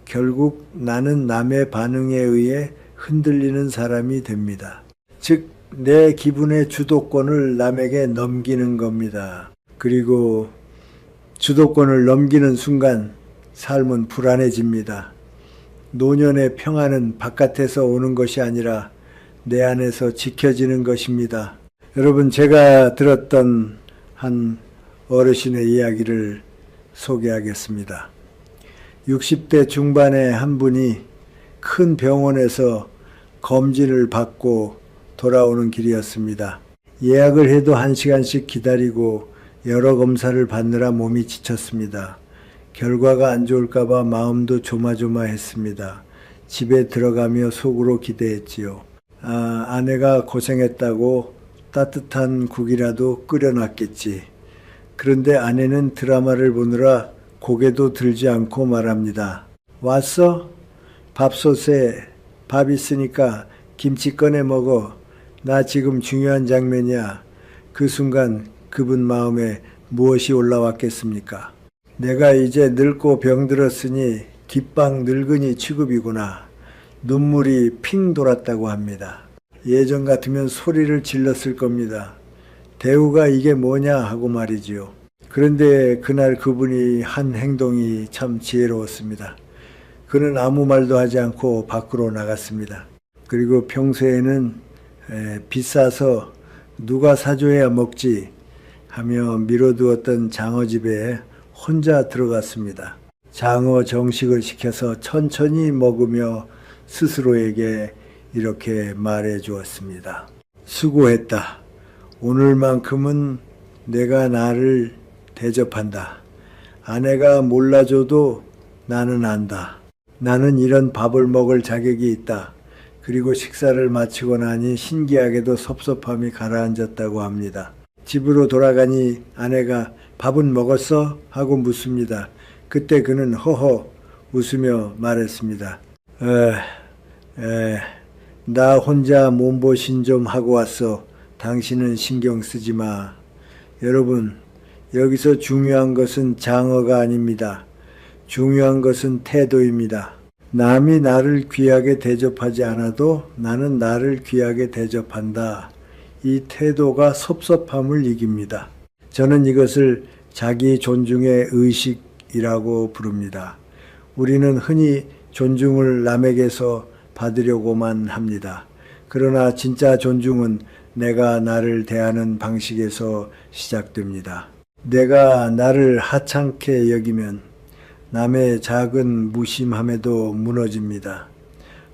결국 나는 남의 반응에 의해 흔들리는 사람이 됩니다. 즉, 내 기분의 주도권을 남에게 넘기는 겁니다. 그리고 주도권을 넘기는 순간 삶은 불안해집니다. 노년의 평안은 바깥에서 오는 것이 아니라 내 안에서 지켜지는 것입니다. 여러분, 제가 들었던 한 어르신의 이야기를 소개하겠습니다. 60대 중반의 한 분이 큰 병원에서 검진을 받고 돌아오는 길이었습니다. 예약을 해도 1시간씩 기다리고 여러 검사를 받느라 몸이 지쳤습니다. 결과가 안 좋을까봐 마음도 조마조마했습니다. 집에 들어가며 속으로 기대했지요. 아내가 고생했다고 따뜻한 국이라도 끓여놨겠지. 그런데 아내는 드라마를 보느라 고개도 들지 않고 말합니다. 왔어? 밥솥에 밥 있으니까 김치 꺼내 먹어. 나 지금 중요한 장면이야. 그 순간 그분 마음에 무엇이 올라왔겠습니까? 내가 이제 늙고 병들었으니 뒷방 늙은이 취급이구나. 눈물이 핑 돌았다고 합니다. 예전 같으면 소리를 질렀을 겁니다. 대우가 이게 뭐냐 하고 말이지요. 그런데 그날 그분이 한 행동이 참 지혜로웠습니다. 그는 아무 말도 하지 않고 밖으로 나갔습니다. 그리고 평소에는 비싸서 누가 사줘야 먹지 하며 미뤄두었던 장어집에 혼자 들어갔습니다. 장어 정식을 시켜서 천천히 먹으며 스스로에게 이렇게 말해 주었습니다. 수고했다. 오늘만큼은 내가 나를 대접한다. 아내가 몰라줘도 나는 안다. 나는 이런 밥을 먹을 자격이 있다. 그리고 식사를 마치고 나니 신기하게도 섭섭함이 가라앉았다고 합니다. 집으로 돌아가니 아내가 밥은 먹었어? 하고 묻습니다. 그때 그는 허허 웃으며 말했습니다. 나 혼자 몸보신 좀 하고 왔어. 당신은 신경 쓰지 마. 여러분, 여기서 중요한 것은 장어가 아닙니다. 중요한 것은 태도입니다. 남이 나를 귀하게 대접하지 않아도 나는 나를 귀하게 대접한다. 이 태도가 섭섭함을 이깁니다. 저는 이것을 자기 존중의 의식이라고 부릅니다. 우리는 흔히 존중을 남에게서 받으려고만 합니다. 그러나 진짜 존중은 내가 나를 대하는 방식에서 시작됩니다. 내가 나를 하찮게 여기면 남의 작은 무심함에도 무너집니다.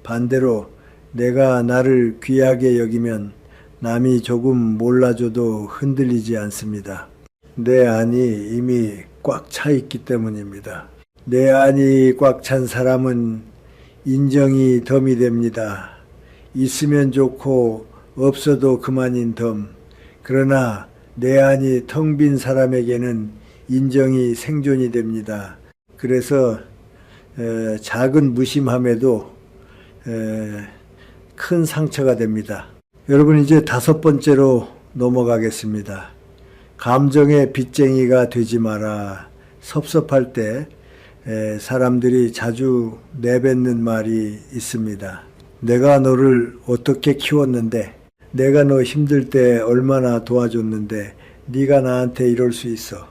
반대로 내가 나를 귀하게 여기면 남이 조금 몰라줘도 흔들리지 않습니다. 내 안이 이미 꽉 차 있기 때문입니다. 내 안이 꽉 찬 사람은 인정이 덤이 됩니다. 있으면 좋고 없어도 그만인 덤. 그러나 내 안이 텅 빈 사람에게는 인정이 생존이 됩니다. 그래서 작은 무심함에도 큰 상처가 됩니다. 여러분, 이제 5번째로 넘어가겠습니다. 감정의 빚쟁이가 되지 마라. 섭섭할 때 사람들이 자주 내뱉는 말이 있습니다. 내가 너를 어떻게 키웠는데, 내가 너 힘들 때 얼마나 도와줬는데 네가 나한테 이럴 수 있어.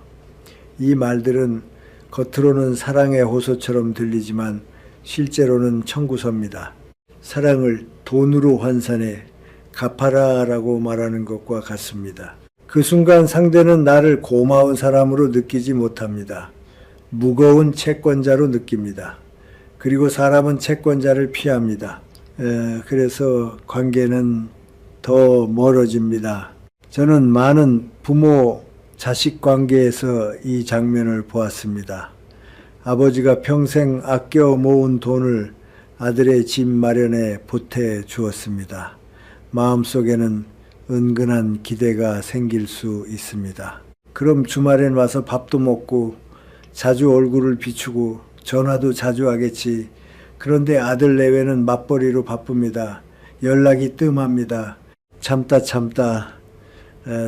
이 말들은 겉으로는 사랑의 호소처럼 들리지만 실제로는 청구서입니다. 사랑을 돈으로 환산해 갚아라라고 말하는 것과 같습니다. 그 순간 상대는 나를 고마운 사람으로 느끼지 못합니다. 무거운 채권자로 느낍니다. 그리고 사람은 채권자를 피합니다. 그래서 관계는 더 멀어집니다. 저는 많은 부모 자식 관계에서 이 장면을 보았습니다. 아버지가 평생 아껴 모은 돈을 아들의 집 마련에 보태 주었습니다. 마음속에는 은근한 기대가 생길 수 있습니다. 그럼 주말엔 와서 밥도 먹고 자주 얼굴을 비추고 전화도 자주 하겠지. 그런데 아들 내외는 맞벌이로 바쁩니다. 연락이 뜸합니다. 참다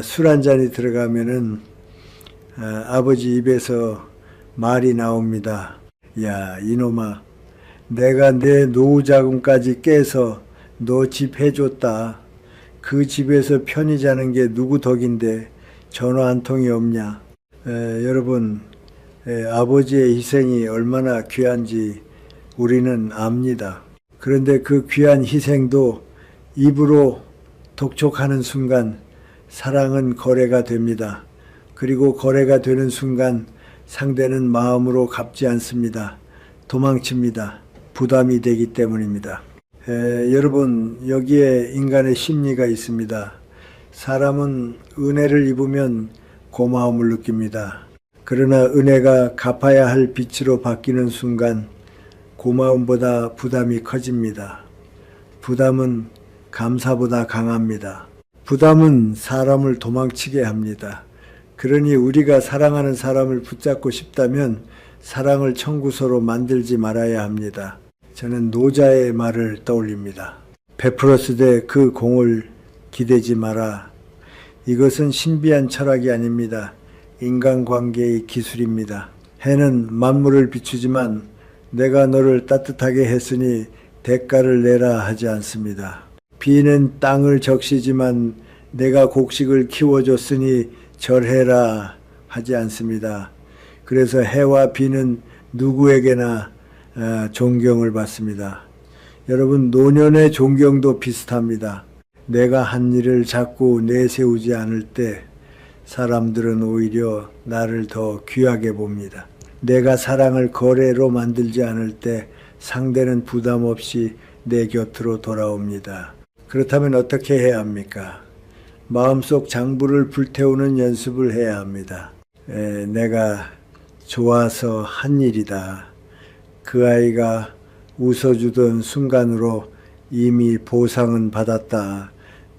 술 한 잔이 들어가면은 아버지 입에서 말이 나옵니다. 야, 이놈아, 내가 내 노후 자금까지 깨서 너 집 해줬다. 그 집에서 편히 자는 게 누구 덕인데 전화 한 통이 없냐. 여러분, 아버지의 희생이 얼마나 귀한지 우리는 압니다. 그런데 그 귀한 희생도 입으로 독촉하는 순간 사랑은 거래가 됩니다. 그리고 거래가 되는 순간 상대는 마음으로 갚지 않습니다. 도망칩니다. 부담이 되기 때문입니다. 여러분, 여기에 인간의 심리가 있습니다. 사람은 은혜를 입으면 고마움을 느낍니다. 그러나 은혜가 갚아야 할 빚으로 바뀌는 순간 고마움보다 부담이 커집니다. 부담은 감사보다 강합니다. 부담은 사람을 도망치게 합니다. 그러니 우리가 사랑하는 사람을 붙잡고 싶다면 사랑을 청구서로 만들지 말아야 합니다. 저는 노자의 말을 떠올립니다. 베풀었으되 그 공을 기대지 마라. 이것은 신비한 철학이 아닙니다. 인간관계의 기술입니다. 해는 만물을 비추지만 내가 너를 따뜻하게 했으니 대가를 내라 하지 않습니다. 비는 땅을 적시지만 내가 곡식을 키워줬으니 절해라 하지 않습니다. 그래서 해와 비는 누구에게나 존경을 받습니다. 여러분, 노년의 존경도 비슷합니다. 내가 한 일을 자꾸 내세우지 않을 때 사람들은 오히려 나를 더 귀하게 봅니다. 내가 사랑을 거래로 만들지 않을 때 상대는 부담 없이 내 곁으로 돌아옵니다. 그렇다면 어떻게 해야 합니까? 마음속 장부를 불태우는 연습을 해야 합니다. 내가 좋아서 한 일이다. 그 아이가 웃어주던 순간으로 이미 보상은 받았다.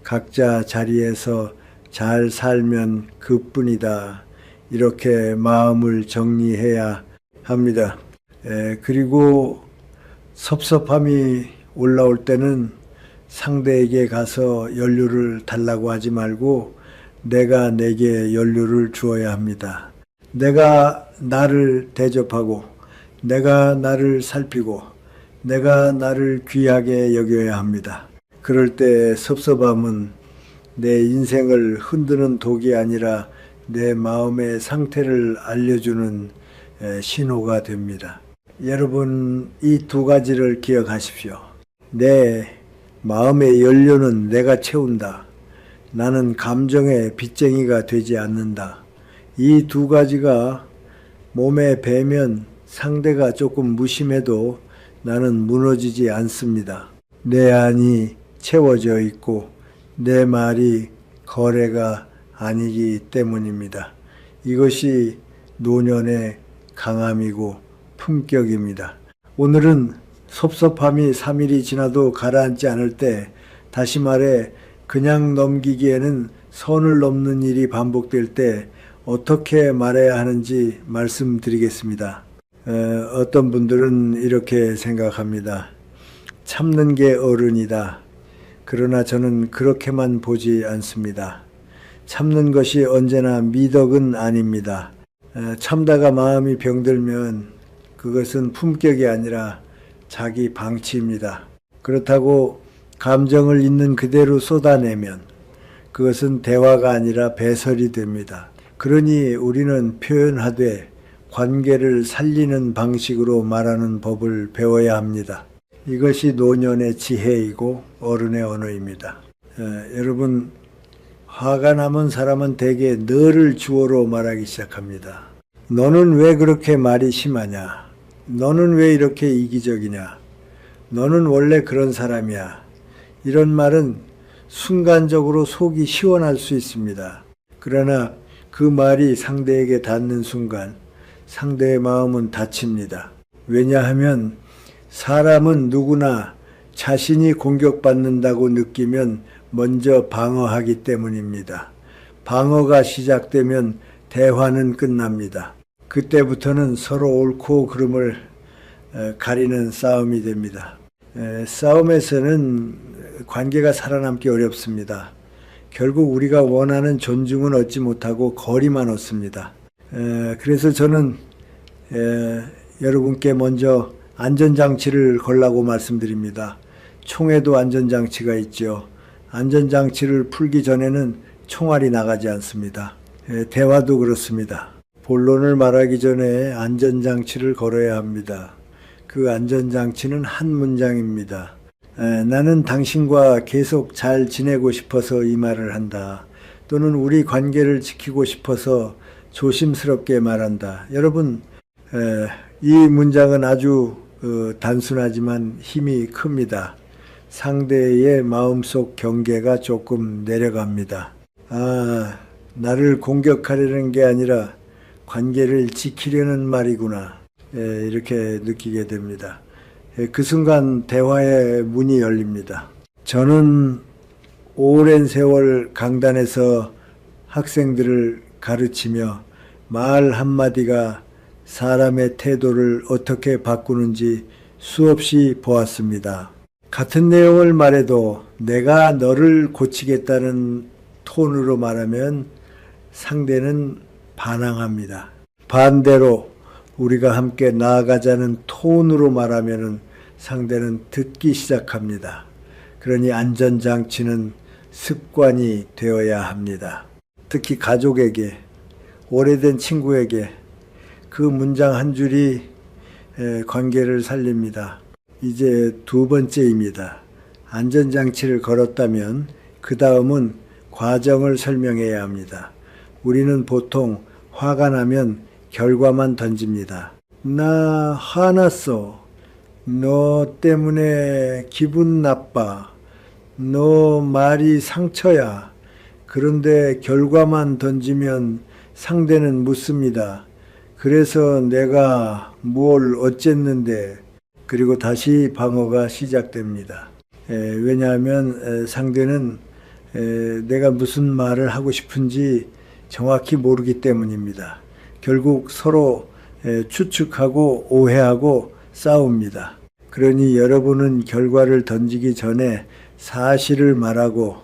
각자 자리에서 잘 살면 그뿐이다. 이렇게 마음을 정리해야 합니다. 그리고 섭섭함이 올라올 때는 상대에게 가서 연료를 달라고 하지 말고 내가 내게 연료를 주어야 합니다. 내가 나를 대접하고 내가 나를 살피고 내가 나를 귀하게 여겨야 합니다. 그럴 때 섭섭함은 내 인생을 흔드는 독이 아니라 내 마음의 상태를 알려주는 신호가 됩니다. 여러분, 이 두 가지를 기억하십시오. 내 마음의 연료는 내가 채운다. 나는 감정의 빚쟁이가 되지 않는다. 이 두 가지가 몸에 배면 상대가 조금 무심해도 나는 무너지지 않습니다. 내 안이 채워져 있고 내 말이 거래가 아니기 때문입니다. 이것이 노년의 강함이고 품격입니다. 오늘은 섭섭함이 3일이 지나도 가라앉지 않을 때, 다시 말해 그냥 넘기기에는 선을 넘는 일이 반복될 때 어떻게 말해야 하는지 말씀드리겠습니다. 어떤 분들은 이렇게 생각합니다. 참는 게 어른이다. 그러나 저는 그렇게만 보지 않습니다. 참는 것이 언제나 미덕은 아닙니다. 참다가 마음이 병들면 그것은 품격이 아니라 자기 방치입니다. 그렇다고 감정을 있는 그대로 쏟아내면 그것은 대화가 아니라 배설이 됩니다. 그러니 우리는 표현하되 관계를 살리는 방식으로 말하는 법을 배워야 합니다. 이것이 노년의 지혜이고 어른의 언어입니다. 여러분, 화가 남은 사람은 대개 너를 주어로 말하기 시작합니다. 너는 왜 그렇게 말이 심하냐? 너는 왜 이렇게 이기적이냐? 너는 원래 그런 사람이야. 이런 말은 순간적으로 속이 시원할 수 있습니다. 그러나 그 말이 상대에게 닿는 순간 상대의 마음은 다칩니다. 왜냐하면 사람은 누구나 자신이 공격받는다고 느끼면 먼저 방어하기 때문입니다. 방어가 시작되면 대화는 끝납니다. 그때부터는 서로 옳고 그름을 가리는 싸움이 됩니다. 싸움에서는 관계가 살아남기 어렵습니다. 결국 우리가 원하는 존중은 얻지 못하고 거리만 얻습니다. 그래서 저는 여러분께 먼저 안전장치를 걸라고 말씀드립니다. 총에도 안전장치가 있죠. 안전장치를 풀기 전에는 총알이 나가지 않습니다. 대화도 그렇습니다. 본론을 말하기 전에 안전장치를 걸어야 합니다. 그 안전장치는 한 문장입니다. 나는 당신과 계속 잘 지내고 싶어서 이 말을 한다. 또는 우리 관계를 지키고 싶어서 조심스럽게 말한다. 여러분, 이 문장은 아주 단순하지만 힘이 큽니다. 상대의 마음속 경계가 조금 내려갑니다. 나를 공격하려는 게 아니라 관계를 지키려는 말이구나. 이렇게 느끼게 됩니다. 그 순간 대화의 문이 열립니다. 저는 오랜 세월 강단에서 학생들을 가르치며 말 한마디가 사람의 태도를 어떻게 바꾸는지 수없이 보았습니다. 같은 내용을 말해도 내가 너를 고치겠다는 톤으로 말하면 상대는 반항합니다. 반대로 우리가 함께 나아가자는 톤으로 말하면 상대는 듣기 시작합니다. 그러니 안전장치는 습관이 되어야 합니다. 특히 가족에게, 오래된 친구에게 그 문장 한 줄이 관계를 살립니다. 이제 두 번째입니다. 안전장치를 걸었다면 그 다음은 과정을 설명해야 합니다. 우리는 보통 화가 나면 결과만 던집니다. 나 화났어. 너 때문에 기분 나빠. 너 말이 상처야. 그런데 결과만 던지면 상대는 묻습니다. 그래서 내가 뭘 어쨌는데. 그리고 다시 방어가 시작됩니다. 왜냐하면 상대는 내가 무슨 말을 하고 싶은지 정확히 모르기 때문입니다. 결국 서로 추측하고 오해하고 싸웁니다. 그러니 여러분은 결과를 던지기 전에 사실을 말하고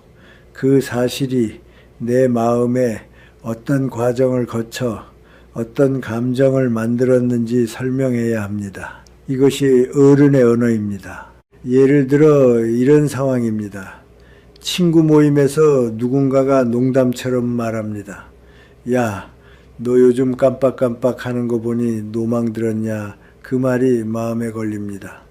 그 사실이 내 마음에 어떤 과정을 거쳐 어떤 감정을 만들었는지 설명해야 합니다. 이것이 어른의 언어입니다. 예를 들어 이런 상황입니다. 친구 모임에서 누군가가 농담처럼 말합니다. 야, 너 요즘 깜빡깜빡 하는 거 보니 노망 들었냐? 그 말이 마음에 걸립니다.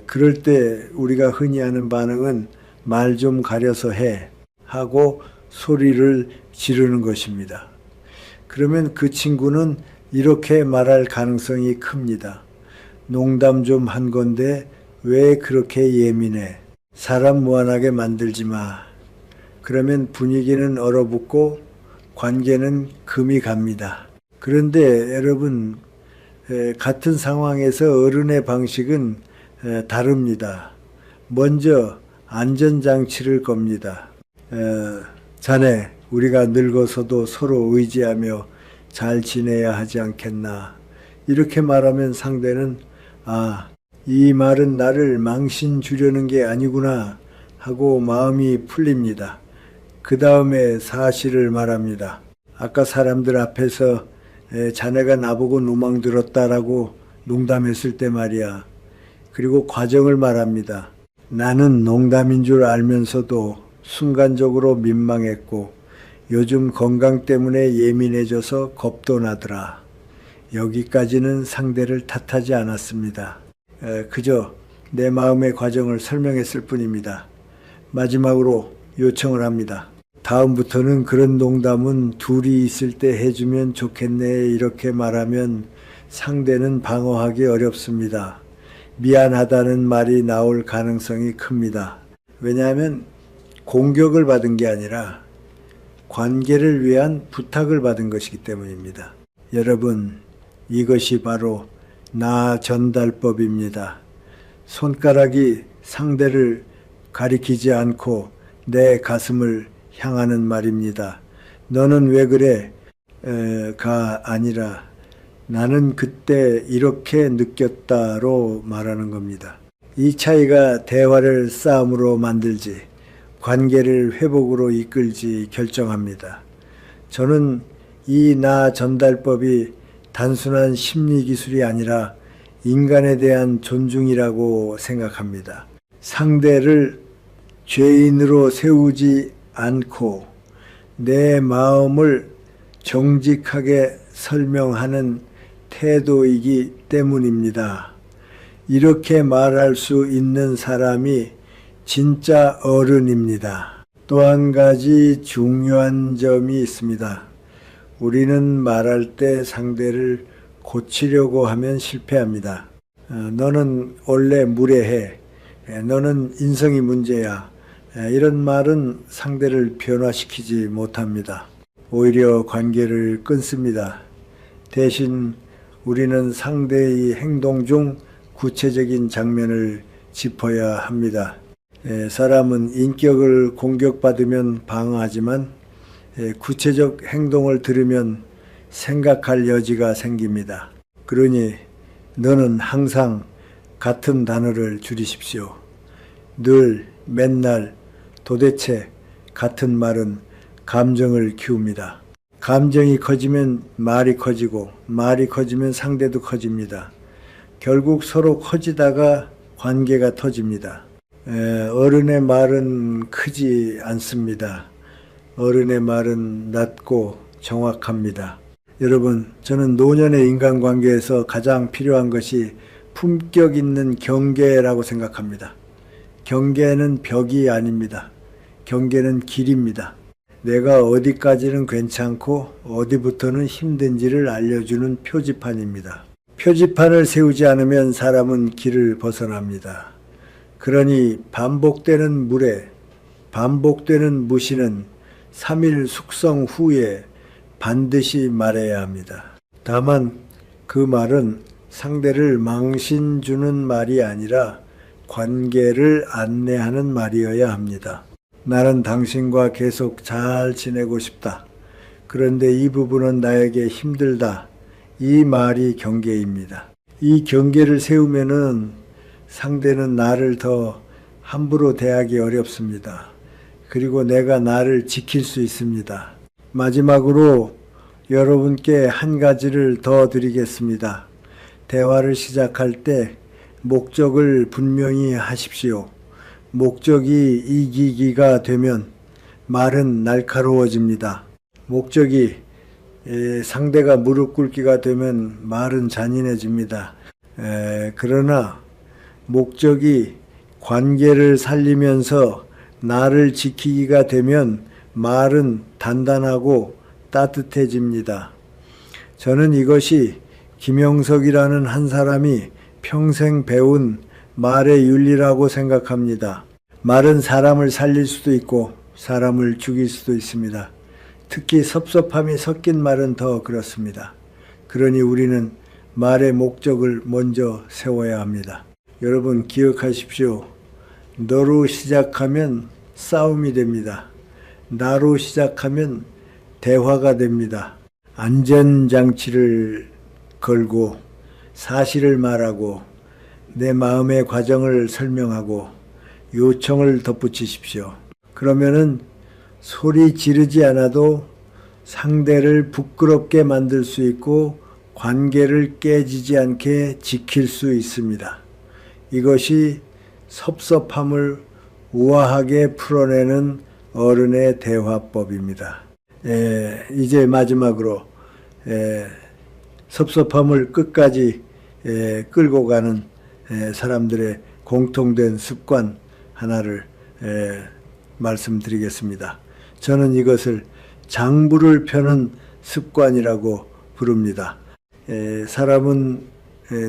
그럴 때 우리가 흔히 하는 반응은 말 좀 가려서 해 하고 소리를 지르는 것입니다. 그러면 그 친구는 이렇게 말할 가능성이 큽니다. 농담 좀 한 건데 왜 그렇게 예민해? 사람 무안하게 만들지 마. 그러면 분위기는 얼어붙고 관계는 금이 갑니다. 그런데 여러분, 같은 상황에서 어른의 방식은 다릅니다. 먼저 안전장치를 겁니다. 자네, 우리가 늙어서도 서로 의지하며 잘 지내야 하지 않겠나. 이렇게 말하면 상대는 이 말은 나를 망신 주려는 게 아니구나 하고 마음이 풀립니다. 그 다음에 사실을 말합니다. 아까 사람들 앞에서 자네가 나보고 노망 들었다라고 농담했을 때 말이야. 그리고 과정을 말합니다. 나는 농담인 줄 알면서도 순간적으로 민망했고 요즘 건강 때문에 예민해져서 겁도 나더라. 여기까지는 상대를 탓하지 않았습니다. 그저 내 마음의 과정을 설명했을 뿐입니다. 마지막으로 요청을 합니다. 다음부터는 그런 농담은 둘이 있을 때 해주면 좋겠네. 이렇게 말하면 상대는 방어하기 어렵습니다. 미안하다는 말이 나올 가능성이 큽니다. 왜냐하면 공격을 받은 게 아니라 관계를 위한 부탁을 받은 것이기 때문입니다. 여러분, 이것이 바로 나 전달법입니다. 손가락이 상대를 가리키지 않고 내 가슴을 향하는 말입니다. 너는 왜 그래? 가 아니라 나는 그때 이렇게 느꼈다로 말하는 겁니다. 이 차이가 대화를 싸움으로 만들지 관계를 회복으로 이끌지 결정합니다. 저는 이 나 전달법이 단순한 심리 기술이 아니라 인간에 대한 존중이라고 생각합니다. 상대를 죄인으로 세우지 않고 내 마음을 정직하게 설명하는 태도이기 때문입니다. 이렇게 말할 수 있는 사람이 진짜 어른입니다. 또 한 가지 중요한 점이 있습니다. 우리는 말할 때 상대를 고치려고 하면 실패합니다. 너는 원래 무례해. 너는 인성이 문제야. 이런 말은 상대를 변화시키지 못합니다. 오히려 관계를 끊습니다. 대신 우리는 상대의 행동 중 구체적인 장면을 짚어야 합니다. 사람은 인격을 공격받으면 방어하지만 구체적 행동을 들으면 생각할 여지가 생깁니다. 그러니 너는 항상 같은 단어를 줄이십시오. 늘, 맨날, 도대체 같은 말은 감정을 키웁니다. 감정이 커지면 말이 커지고 말이 커지면 상대도 커집니다. 결국 서로 커지다가 관계가 터집니다. 어른의 말은 크지 않습니다. 어른의 말은 낮고 정확합니다. 여러분, 저는 노년의 인간관계에서 가장 필요한 것이 품격 있는 경계라고 생각합니다. 경계는 벽이 아닙니다. 경계는 길입니다. 내가 어디까지는 괜찮고 어디부터는 힘든지를 알려주는 표지판입니다. 표지판을 세우지 않으면 사람은 길을 벗어납니다. 그러니 반복되는 물에 반복되는 무시는 3일 숙성 후에 반드시 말해야 합니다. 다만 그 말은 상대를 망신 주는 말이 아니라 관계를 안내하는 말이어야 합니다. 나는 당신과 계속 잘 지내고 싶다. 그런데 이 부분은 나에게 힘들다. 이 말이 경계입니다. 이 경계를 세우면은 상대는 나를 더 함부로 대하기 어렵습니다. 그리고 내가 나를 지킬 수 있습니다. 마지막으로 여러분께 한 가지를 더 드리겠습니다. 대화를 시작할 때 목적을 분명히 하십시오. 목적이 이기기가 되면 말은 날카로워집니다. 목적이 상대가 무릎 꿇기가 되면 말은 잔인해집니다. 그러나 목적이 관계를 살리면서 나를 지키기가 되면 말은 단단하고 따뜻해집니다. 저는 이것이 김영석이라는 한 사람이 평생 배운 말의 윤리라고 생각합니다. 말은 사람을 살릴 수도 있고 사람을 죽일 수도 있습니다. 특히 섭섭함이 섞인 말은 더 그렇습니다. 그러니 우리는 말의 목적을 먼저 세워야 합니다. 여러분 기억하십시오. 너로 시작하면 싸움이 됩니다. 나로 시작하면 대화가 됩니다. 안전장치를 걸고 사실을 말하고 내 마음의 과정을 설명하고 요청을 덧붙이십시오. 그러면은 소리 지르지 않아도 상대를 부끄럽게 만들 수 있고 관계를 깨지지 않게 지킬 수 있습니다. 이것이 섭섭함을 우아하게 풀어내는 어른의 대화법입니다. 이제 마지막으로 섭섭함을 끝까지 끌고 가는 사람들의 공통된 습관 하나를 말씀드리겠습니다. 저는 이것을 장부를 펴는 습관이라고 부릅니다. 사람은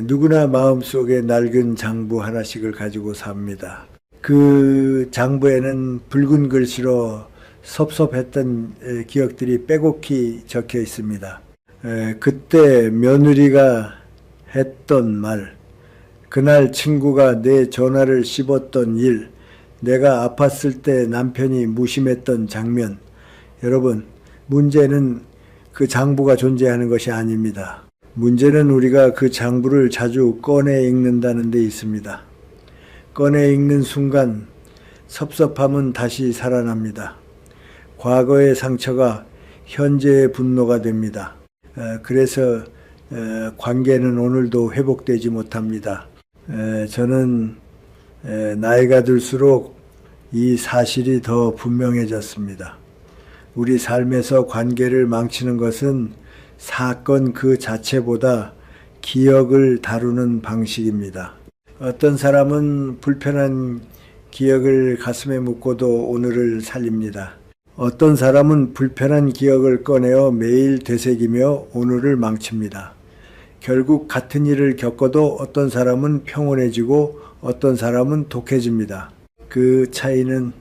누구나 마음속에 낡은 장부 하나씩을 가지고 삽니다. 그 장부에는 붉은 글씨로 섭섭했던 기억들이 빼곡히 적혀 있습니다. 그때 며느리가 했던 말, 그날 친구가 내 전화를 씹었던 일, 내가 아팠을 때 남편이 무심했던 장면. 여러분, 문제는 그 장부가 존재하는 것이 아닙니다. 문제는 우리가 그 장부를 자주 꺼내 읽는다는 데 있습니다. 꺼내 읽는 순간 섭섭함은 다시 살아납니다. 과거의 상처가 현재의 분노가 됩니다. 그래서 관계는 오늘도 회복되지 못합니다. 저는 나이가 들수록 이 사실이 더 분명해졌습니다. 우리 삶에서 관계를 망치는 것은 사건 그 자체보다 기억을 다루는 방식입니다. 어떤 사람은 불편한 기억을 가슴에 묻고도 오늘을 살립니다. 어떤 사람은 불편한 기억을 꺼내어 매일 되새기며 오늘을 망칩니다. 결국 같은 일을 겪어도 어떤 사람은 평온해지고 어떤 사람은 독해집니다. 그 차이는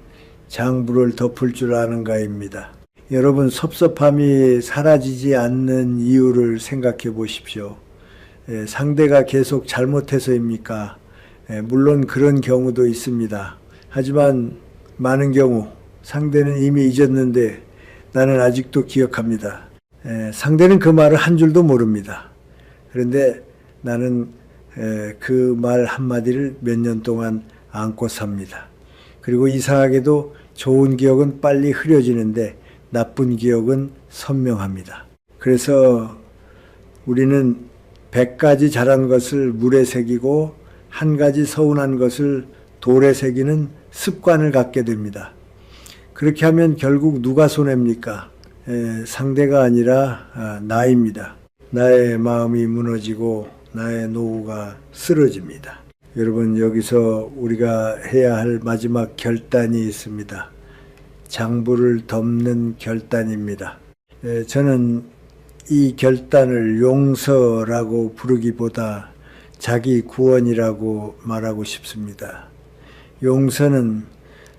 장부를 덮을 줄 아는가입니다. 여러분, 섭섭함이 사라지지 않는 이유를 생각해 보십시오. 상대가 계속 잘못해서입니까? 물론 그런 경우도 있습니다. 하지만 많은 경우 상대는 이미 잊었는데 나는 아직도 기억합니다. 상대는 그 말을 한 줄도 모릅니다. 그런데 나는 그 말 한마디를 몇 년 동안 안고 삽니다. 그리고 이상하게도 좋은 기억은 빨리 흐려지는데 나쁜 기억은 선명합니다. 그래서 우리는 100가지 잘한 것을 물에 새기고 한 가지 서운한 것을 돌에 새기는 습관을 갖게 됩니다. 그렇게 하면 결국 누가 손해입니까? 상대가 아니라 나입니다. 나의 마음이 무너지고 나의 노후가 쓰러집니다. 여러분, 여기서 우리가 해야 할 마지막 결단이 있습니다. 장부를 덮는 결단입니다. 저는 이 결단을 용서라고 부르기보다 자기 구원이라고 말하고 싶습니다. 용서는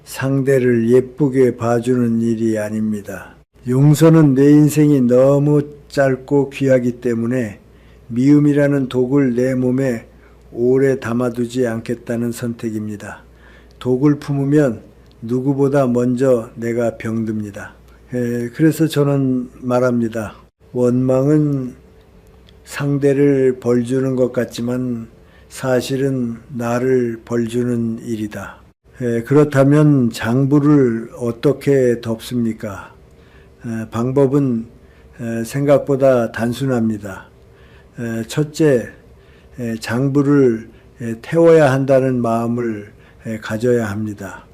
상대를 예쁘게 봐주는 일이 아닙니다. 용서는 내 인생이 너무 짧고 귀하기 때문에 미움이라는 독을 내 몸에 오래 담아두지 않겠다는 선택입니다. 독을 품으면 누구보다 먼저 내가 병듭니다. 그래서 저는 말합니다. 원망은 상대를 벌주는 것 같지만 사실은 나를 벌주는 일이다. 그렇다면 장부를 어떻게 덮습니까? 방법은 생각보다 단순합니다. 첫째, 장부를 태워야 한다는 마음을 가져야 합니다.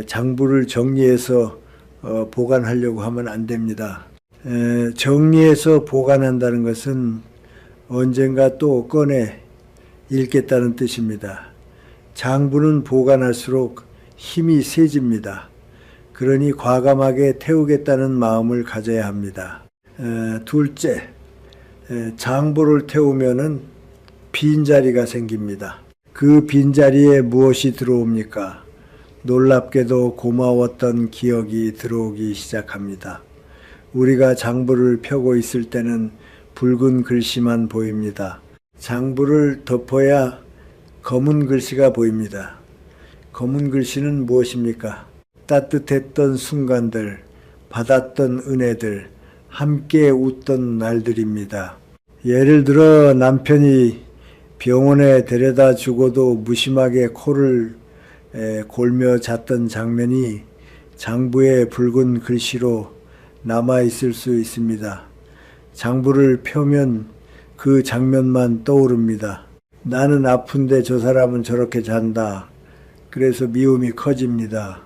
장부를 정리해서 보관하려고 하면 안 됩니다. 정리해서 보관한다는 것은 언젠가 또 꺼내 읽겠다는 뜻입니다. 장부는 보관할수록 힘이 세집니다. 그러니 과감하게 태우겠다는 마음을 가져야 합니다. 둘째, 장부를 태우면은 빈자리가 생깁니다. 그 빈자리에 무엇이 들어옵니까? 놀랍게도 고마웠던 기억이 들어오기 시작합니다. 우리가 장부를 펴고 있을 때는 붉은 글씨만 보입니다. 장부를 덮어야 검은 글씨가 보입니다. 검은 글씨는 무엇입니까? 따뜻했던 순간들, 받았던 은혜들, 함께 웃던 날들입니다. 예를 들어 남편이 병원에 데려다 주고도 무심하게 코를 골며 잤던 장면이 장부의 붉은 글씨로 남아있을 수 있습니다. 장부를 펴면 그 장면만 떠오릅니다. 나는 아픈데 저 사람은 저렇게 잔다. 그래서 미움이 커집니다.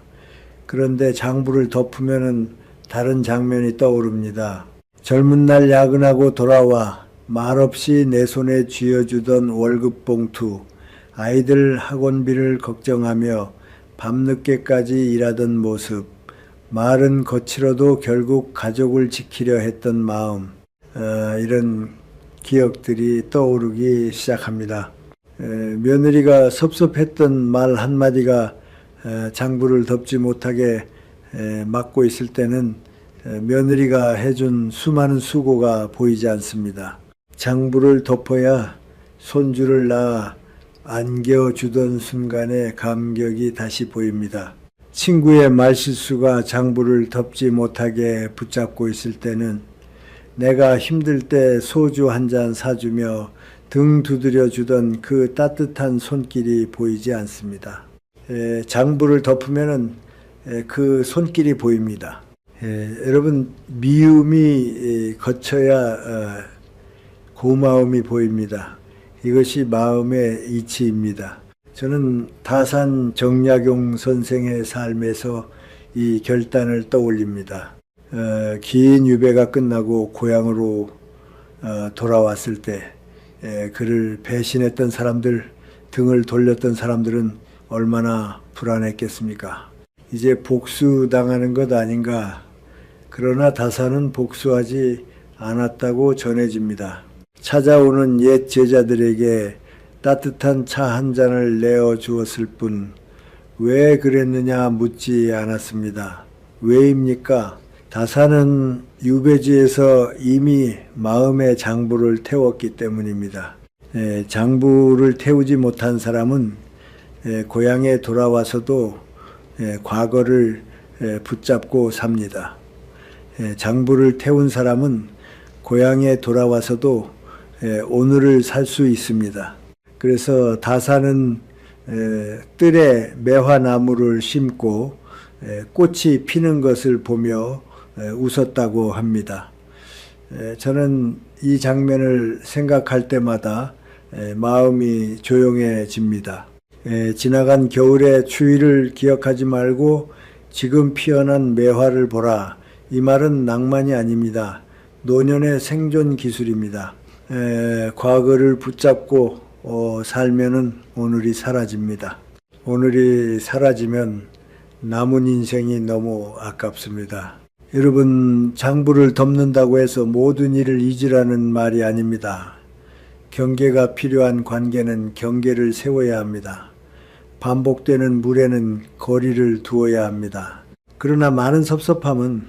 그런데 장부를 덮으면 다른 장면이 떠오릅니다. 젊은 날 야근하고 돌아와 말없이 내 손에 쥐어주던 월급 봉투, 아이들 학원비를 걱정하며 밤늦게까지 일하던 모습, 말은 거칠어도 결국 가족을 지키려 했던 마음, 이런 기억들이 떠오르기 시작합니다. 며느리가 섭섭했던 말 한마디가 장부를 덮지 못하게 막고 있을 때는 며느리가 해준 수많은 수고가 보이지 않습니다. 장부를 덮어야 손주를 낳아 안겨주던 순간의 감격이 다시 보입니다. 친구의 말실수가 장부를 덮지 못하게 붙잡고 있을 때는 내가 힘들 때 소주 한 잔 사주며 등 두드려 주던 그 따뜻한 손길이 보이지 않습니다. 장부를 덮으면 그 손길이 보입니다. 여러분, 미움이 거쳐야 고마움이 보입니다. 이것이 마음의 이치입니다. 저는 다산 정약용 선생의 삶에서 이 결단을 떠올립니다. 긴 유배가 끝나고 고향으로 돌아왔을 때 그를 배신했던 사람들, 등을 돌렸던 사람들은 얼마나 불안했겠습니까? 이제 복수당하는 것 아닌가. 그러나 다산은 복수하지 않았다고 전해집니다. 찾아오는 옛 제자들에게 따뜻한 차 한 잔을 내어 주었을 뿐 왜 그랬느냐 묻지 않았습니다. 왜입니까? 다산은 유배지에서 이미 마음의 장부를 태웠기 때문입니다. 장부를 태우지 못한 사람은 고향에 돌아와서도 과거를 붙잡고 삽니다. 장부를 태운 사람은 고향에 돌아와서도 오늘을 살 수 있습니다. 그래서 다산은 뜰에 매화나무를 심고 꽃이 피는 것을 보며 웃었다고 합니다. 저는 이 장면을 생각할 때마다 마음이 조용해집니다. 지나간 겨울의 추위를 기억하지 말고 지금 피어난 매화를 보라. 이 말은 낭만이 아닙니다. 노년의 생존 기술입니다. 과거를 붙잡고 살면은 오늘이 사라집니다. 오늘이 사라지면 남은 인생이 너무 아깝습니다. 여러분, 장부를 덮는다고 해서 모든 일을 잊으라는 말이 아닙니다. 경계가 필요한 관계는 경계를 세워야 합니다. 반복되는 물에는 거리를 두어야 합니다. 그러나 많은 섭섭함은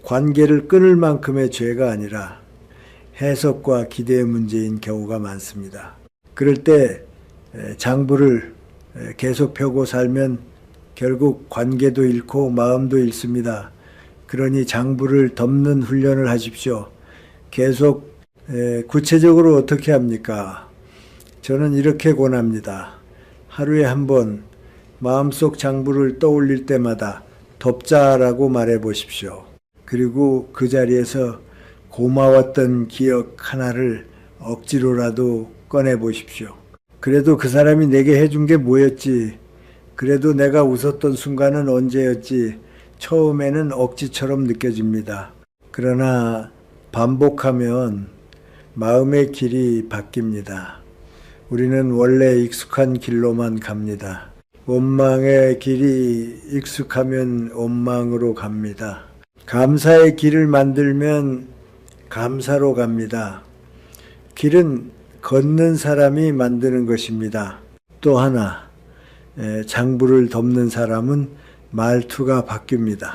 관계를 끊을 만큼의 죄가 아니라 해석과 기대의 문제인 경우가 많습니다. 그럴 때 장부를 계속 펴고 살면 결국 관계도 잃고 마음도 잃습니다. 그러니 장부를 덮는 훈련을 하십시오. 계속 구체적으로 어떻게 합니까? 저는 이렇게 권합니다. 하루에 한 번 마음속 장부를 떠올릴 때마다 덮자라고 말해 보십시오. 그리고 그 자리에서 고마웠던 기억 하나를 억지로라도 꺼내 보십시오. 그래도 그 사람이 내게 해준 게 뭐였지? 그래도 내가 웃었던 순간은 언제였지? 처음에는 억지처럼 느껴집니다. 그러나 반복하면 마음의 길이 바뀝니다. 우리는 원래 익숙한 길로만 갑니다. 원망의 길이 익숙하면 원망으로 갑니다. 감사의 길을 만들면 감사로 갑니다. 길은 걷는 사람이 만드는 것입니다. 또 하나, 장부를 덮는 사람은 말투가 바뀝니다.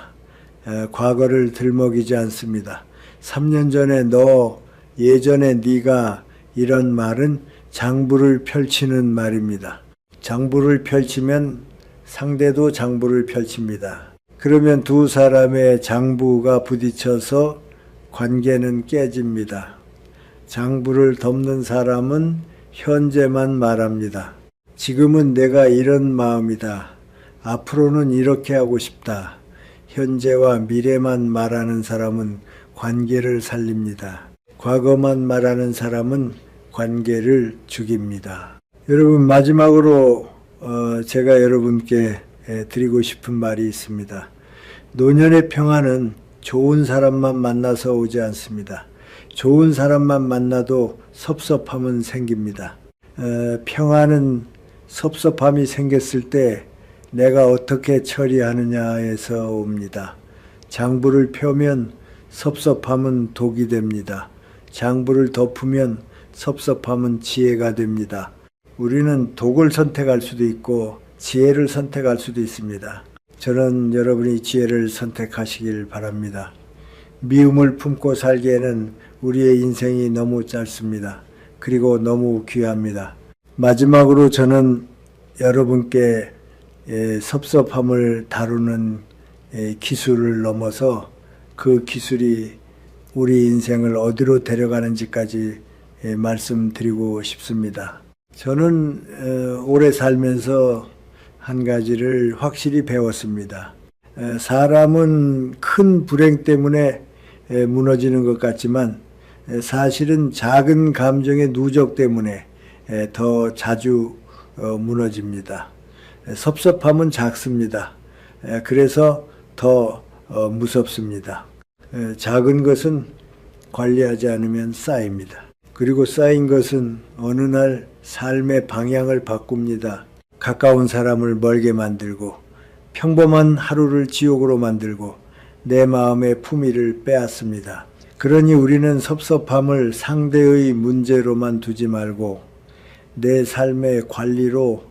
과거를 들먹이지 않습니다. 3년 전에 너, 예전에 네가, 이런 말은 장부를 펼치는 말입니다. 장부를 펼치면 상대도 장부를 펼칩니다. 그러면 두 사람의 장부가 부딪혀서 관계는 깨집니다. 장부를 덮는 사람은 현재만 말합니다. 지금은 내가 이런 마음이다. 앞으로는 이렇게 하고 싶다. 현재와 미래만 말하는 사람은 관계를 살립니다. 과거만 말하는 사람은 관계를 죽입니다. 여러분, 마지막으로 제가 여러분께 드리고 싶은 말이 있습니다. 노년의 평화는 좋은 사람만 만나서 오지 않습니다. 좋은 사람만 만나도 섭섭함은 생깁니다. 평화는 섭섭함이 생겼을 때 내가 어떻게 처리하느냐에서 옵니다. 장부를 펴면 섭섭함은 독이 됩니다. 장부를 덮으면 섭섭함은 지혜가 됩니다. 우리는 독을 선택할 수도 있고 지혜를 선택할 수도 있습니다. 저는 여러분이 지혜를 선택하시길 바랍니다. 미움을 품고 살기에는 우리의 인생이 너무 짧습니다. 그리고 너무 귀합니다. 마지막으로 저는 여러분께 섭섭함을 다루는 기술을 넘어서 그 기술이 우리 인생을 어디로 데려가는지까지 말씀드리고 싶습니다. 저는 오래 살면서 한 가지를 확실히 배웠습니다. 사람은 큰 불행 때문에 무너지는 것 같지만 사실은 작은 감정의 누적 때문에 더 자주 무너집니다. 섭섭함은 작습니다. 그래서 더 무섭습니다. 작은 것은 관리하지 않으면 쌓입니다. 그리고 쌓인 것은 어느 날 삶의 방향을 바꿉니다. 가까운 사람을 멀게 만들고 평범한 하루를 지옥으로 만들고 내 마음의 품위를 빼앗습니다. 그러니 우리는 섭섭함을 상대의 문제로만 두지 말고 내 삶의 관리로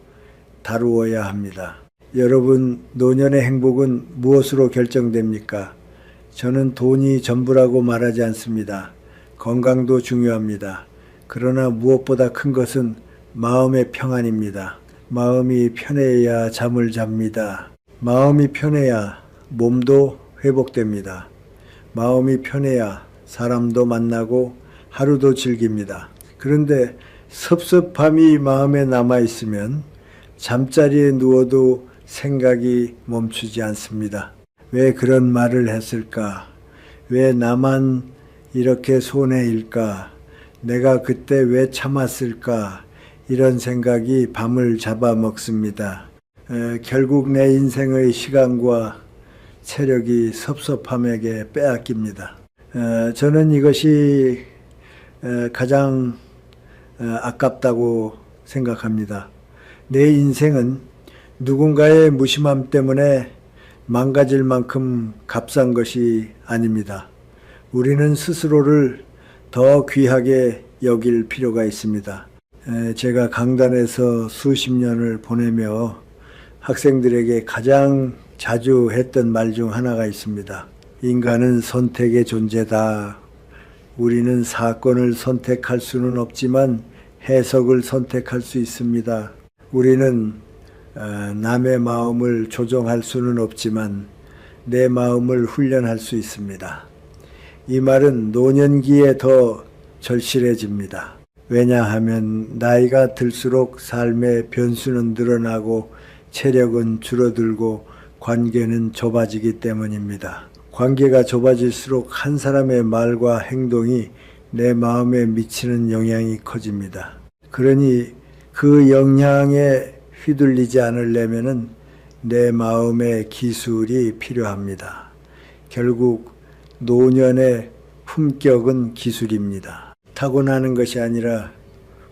다루어야 합니다. 여러분, 노년의 행복은 무엇으로 결정됩니까? 저는 돈이 전부라고 말하지 않습니다. 건강도 중요합니다. 그러나 무엇보다 큰 것은 마음의 평안입니다. 마음이 편해야 잠을 잡니다. 마음이 편해야 몸도 회복됩니다. 마음이 편해야 사람도 만나고 하루도 즐깁니다. 그런데 섭섭함이 마음에 남아있으면 잠자리에 누워도 생각이 멈추지 않습니다. 왜 그런 말을 했을까? 왜 나만 이렇게 손해일까? 내가 그때 왜 참았을까? 이런 생각이 밤을 잡아먹습니다. 결국 내 인생의 시간과 체력이 섭섭함에게 빼앗깁니다. 저는 이것이 가장 아깝다고 생각합니다. 내 인생은 누군가의 무심함 때문에 망가질 만큼 값싼 것이 아닙니다. 우리는 스스로를 더 귀하게 여길 필요가 있습니다. 제가 강단에서 수십 년을 보내며 학생들에게 가장 자주 했던 말 중 하나가 있습니다. 인간은 선택의 존재다. 우리는 사건을 선택할 수는 없지만 해석을 선택할 수 있습니다. 우리는 남의 마음을 조종할 수는 없지만 내 마음을 훈련할 수 있습니다. 이 말은 노년기에 더 절실해집니다. 왜냐하면 나이가 들수록 삶의 변수는 늘어나고 체력은 줄어들고 관계는 좁아지기 때문입니다. 관계가 좁아질수록 한 사람의 말과 행동이 내 마음에 미치는 영향이 커집니다. 그러니 그 영향에 휘둘리지 않으려면은 내 마음의 기술이 필요합니다. 결국 노년의 품격은 기술입니다. 타고나는 것이 아니라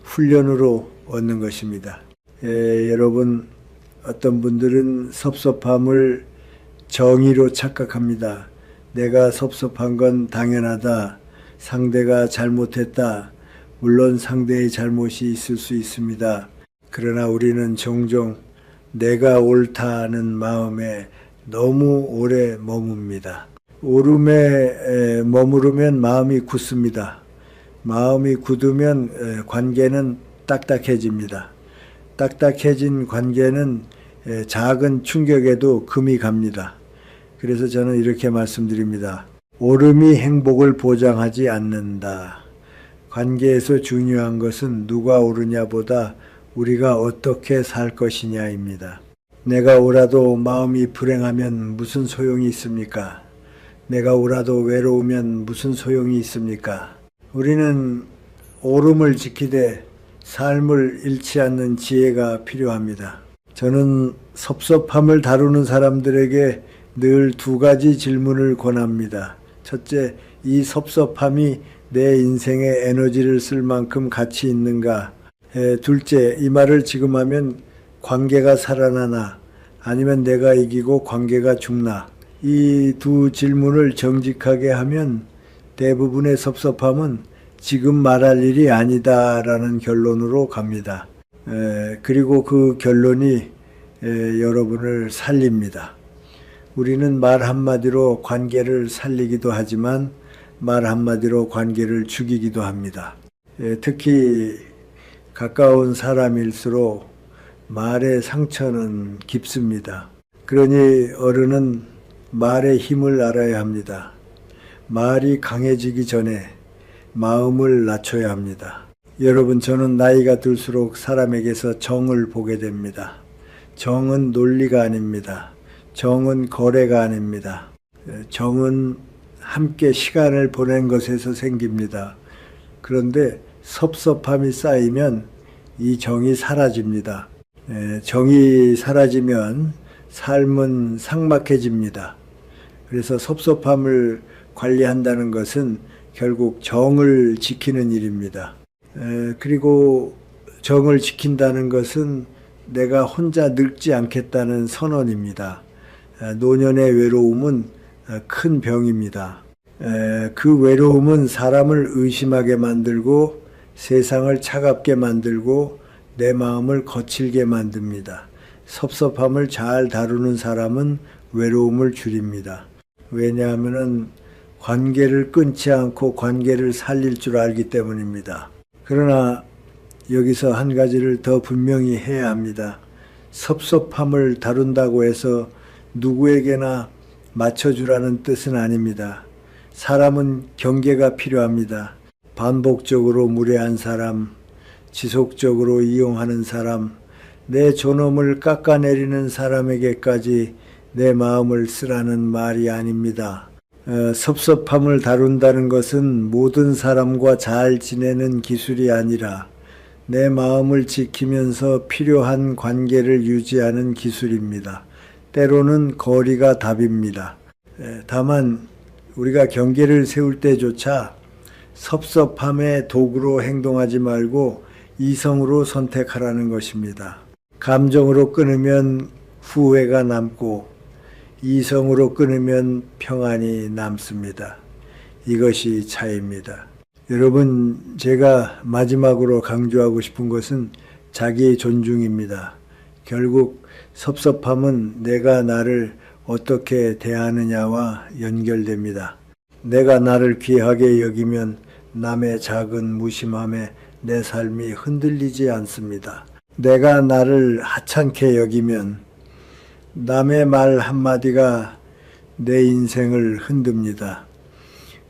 훈련으로 얻는 것입니다. 여러분, 어떤 분들은 섭섭함을 정의로 착각합니다. 내가 섭섭한 건 당연하다. 상대가 잘못했다. 물론 상대의 잘못이 있을 수 있습니다. 그러나 우리는 종종 내가 옳다는 마음에 너무 오래 머뭅니다. 오름에 머무르면 마음이 굳습니다. 마음이 굳으면 관계는 딱딱해집니다. 딱딱해진 관계는 작은 충격에도 금이 갑니다. 그래서 저는 이렇게 말씀드립니다. 오름이 행복을 보장하지 않는다. 관계에서 중요한 것은 누가 옳으냐보다 우리가 어떻게 살 것이냐입니다. 내가 옳아도 마음이 불행하면 무슨 소용이 있습니까? 내가 옳아도 외로우면 무슨 소용이 있습니까? 우리는 옳음을 지키되 삶을 잃지 않는 지혜가 필요합니다. 저는 섭섭함을 다루는 사람들에게 늘 두 가지 질문을 권합니다. 첫째, 이 섭섭함이 내 인생에 에너지를 쓸 만큼 가치 있는가? 둘째, 이 말을 지금 하면 관계가 살아나나 아니면 내가 이기고 관계가 죽나? 이 두 질문을 정직하게 하면 대부분의 섭섭함은 지금 말할 일이 아니다라는 결론으로 갑니다. 그리고 그 결론이 여러분을 살립니다. 우리는 말 한마디로 관계를 살리기도 하지만 말 한마디로 관계를 죽이기도 합니다. 특히 가까운 사람일수록 말의 상처는 깊습니다. 그러니 어른은 말의 힘을 알아야 합니다. 말이 강해지기 전에 마음을 낮춰야 합니다. 여러분, 저는 나이가 들수록 사람에게서 정을 보게 됩니다. 정은 논리가 아닙니다. 정은 거래가 아닙니다. 정은 함께 시간을 보낸 것에서 생깁니다. 그런데 섭섭함이 쌓이면 이 정이 사라집니다. 정이 사라지면 삶은 삭막해집니다. 그래서 섭섭함을 관리한다는 것은 결국 정을 지키는 일입니다. 그리고 정을 지킨다는 것은 내가 혼자 늙지 않겠다는 선언입니다. 노년의 외로움은 큰 병입니다. 그 외로움은 사람을 의심하게 만들고 세상을 차갑게 만들고 내 마음을 거칠게 만듭니다. 섭섭함을 잘 다루는 사람은 외로움을 줄입니다. 왜냐하면 관계를 끊지 않고 관계를 살릴 줄 알기 때문입니다. 그러나 여기서 한 가지를 더 분명히 해야 합니다. 섭섭함을 다룬다고 해서 누구에게나 맞춰주라는 뜻은 아닙니다. 사람은 경계가 필요합니다. 반복적으로 무례한 사람, 지속적으로 이용하는 사람, 내 존엄을 깎아내리는 사람에게까지 내 마음을 쓰라는 말이 아닙니다. 섭섭함을 다룬다는 것은 모든 사람과 잘 지내는 기술이 아니라 내 마음을 지키면서 필요한 관계를 유지하는 기술입니다. 때로는 거리가 답입니다. 다만 우리가 경계를 세울 때조차 섭섭함의 도구로 행동하지 말고 이성으로 선택하라는 것입니다. 감정으로 끊으면 후회가 남고 이성으로 끊으면 평안이 남습니다. 이것이 차이입니다. 여러분, 제가 마지막으로 강조하고 싶은 것은 자기 존중입니다. 결국 섭섭함은 내가 나를 어떻게 대하느냐와 연결됩니다. 내가 나를 귀하게 여기면 남의 작은 무심함에 내 삶이 흔들리지 않습니다. 내가 나를 하찮게 여기면 남의 말 한마디가 내 인생을 흔듭니다.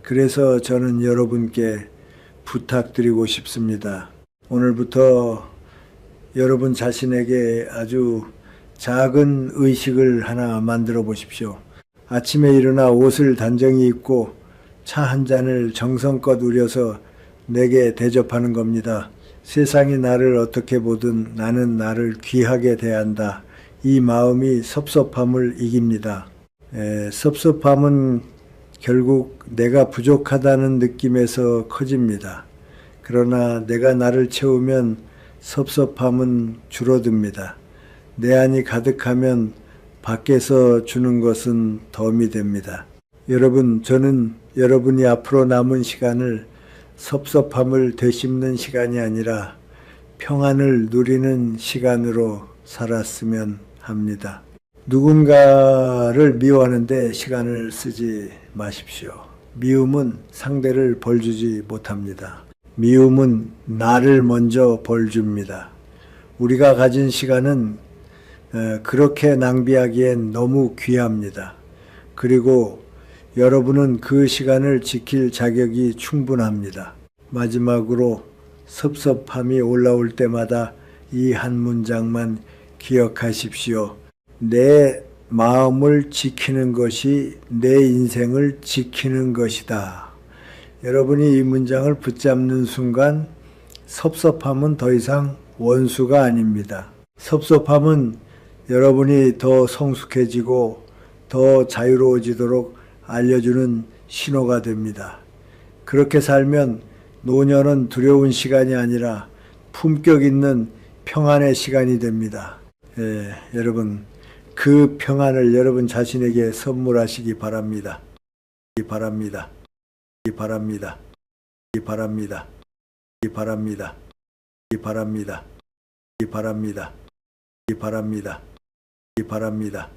그래서 저는 여러분께 부탁드리고 싶습니다. 오늘부터 여러분 자신에게 아주 작은 의식을 하나 만들어 보십시오. 아침에 일어나 옷을 단정히 입고 차 한 잔을 정성껏 우려서 내게 대접하는 겁니다. 세상이 나를 어떻게 보든 나는 나를 귀하게 대한다. 이 마음이 섭섭함을 이깁니다. 섭섭함은 결국 내가 부족하다는 느낌에서 커집니다. 그러나 내가 나를 채우면 섭섭함은 줄어듭니다. 내 안이 가득하면 밖에서 주는 것은 덤이 됩니다. 여러분, 저는 여러분이 앞으로 남은 시간을 섭섭함을 되씹는 시간이 아니라 평안을 누리는 시간으로 살았으면 합니다. 누군가를 미워하는데 시간을 쓰지 마십시오. 미움은 상대를 벌주지 못합니다. 미움은 나를 먼저 벌줍니다. 우리가 가진 시간은 그렇게 낭비하기엔 너무 귀합니다. 그리고 여러분은 그 시간을 지킬 자격이 충분합니다. 마지막으로 섭섭함이 올라올 때마다 이 한 문장만 기억하십시오. 내 마음을 지키는 것이 내 인생을 지키는 것이다. 여러분이 이 문장을 붙잡는 순간 섭섭함은 더 이상 원수가 아닙니다. 섭섭함은 여러분이 더 성숙해지고 더 자유로워지도록 알려주는 신호가 됩니다. 그렇게 살면 노년은 두려운 시간이 아니라 품격 있는 평안의 시간이 됩니다. 여러분, 그 평안을 여러분 자신에게 선물하시기 바랍니다. 바랍니다. 바랍니다. 바랍니다. 바랍니다. 바랍니다. 바랍니다. 바랍니다. 바랍니다.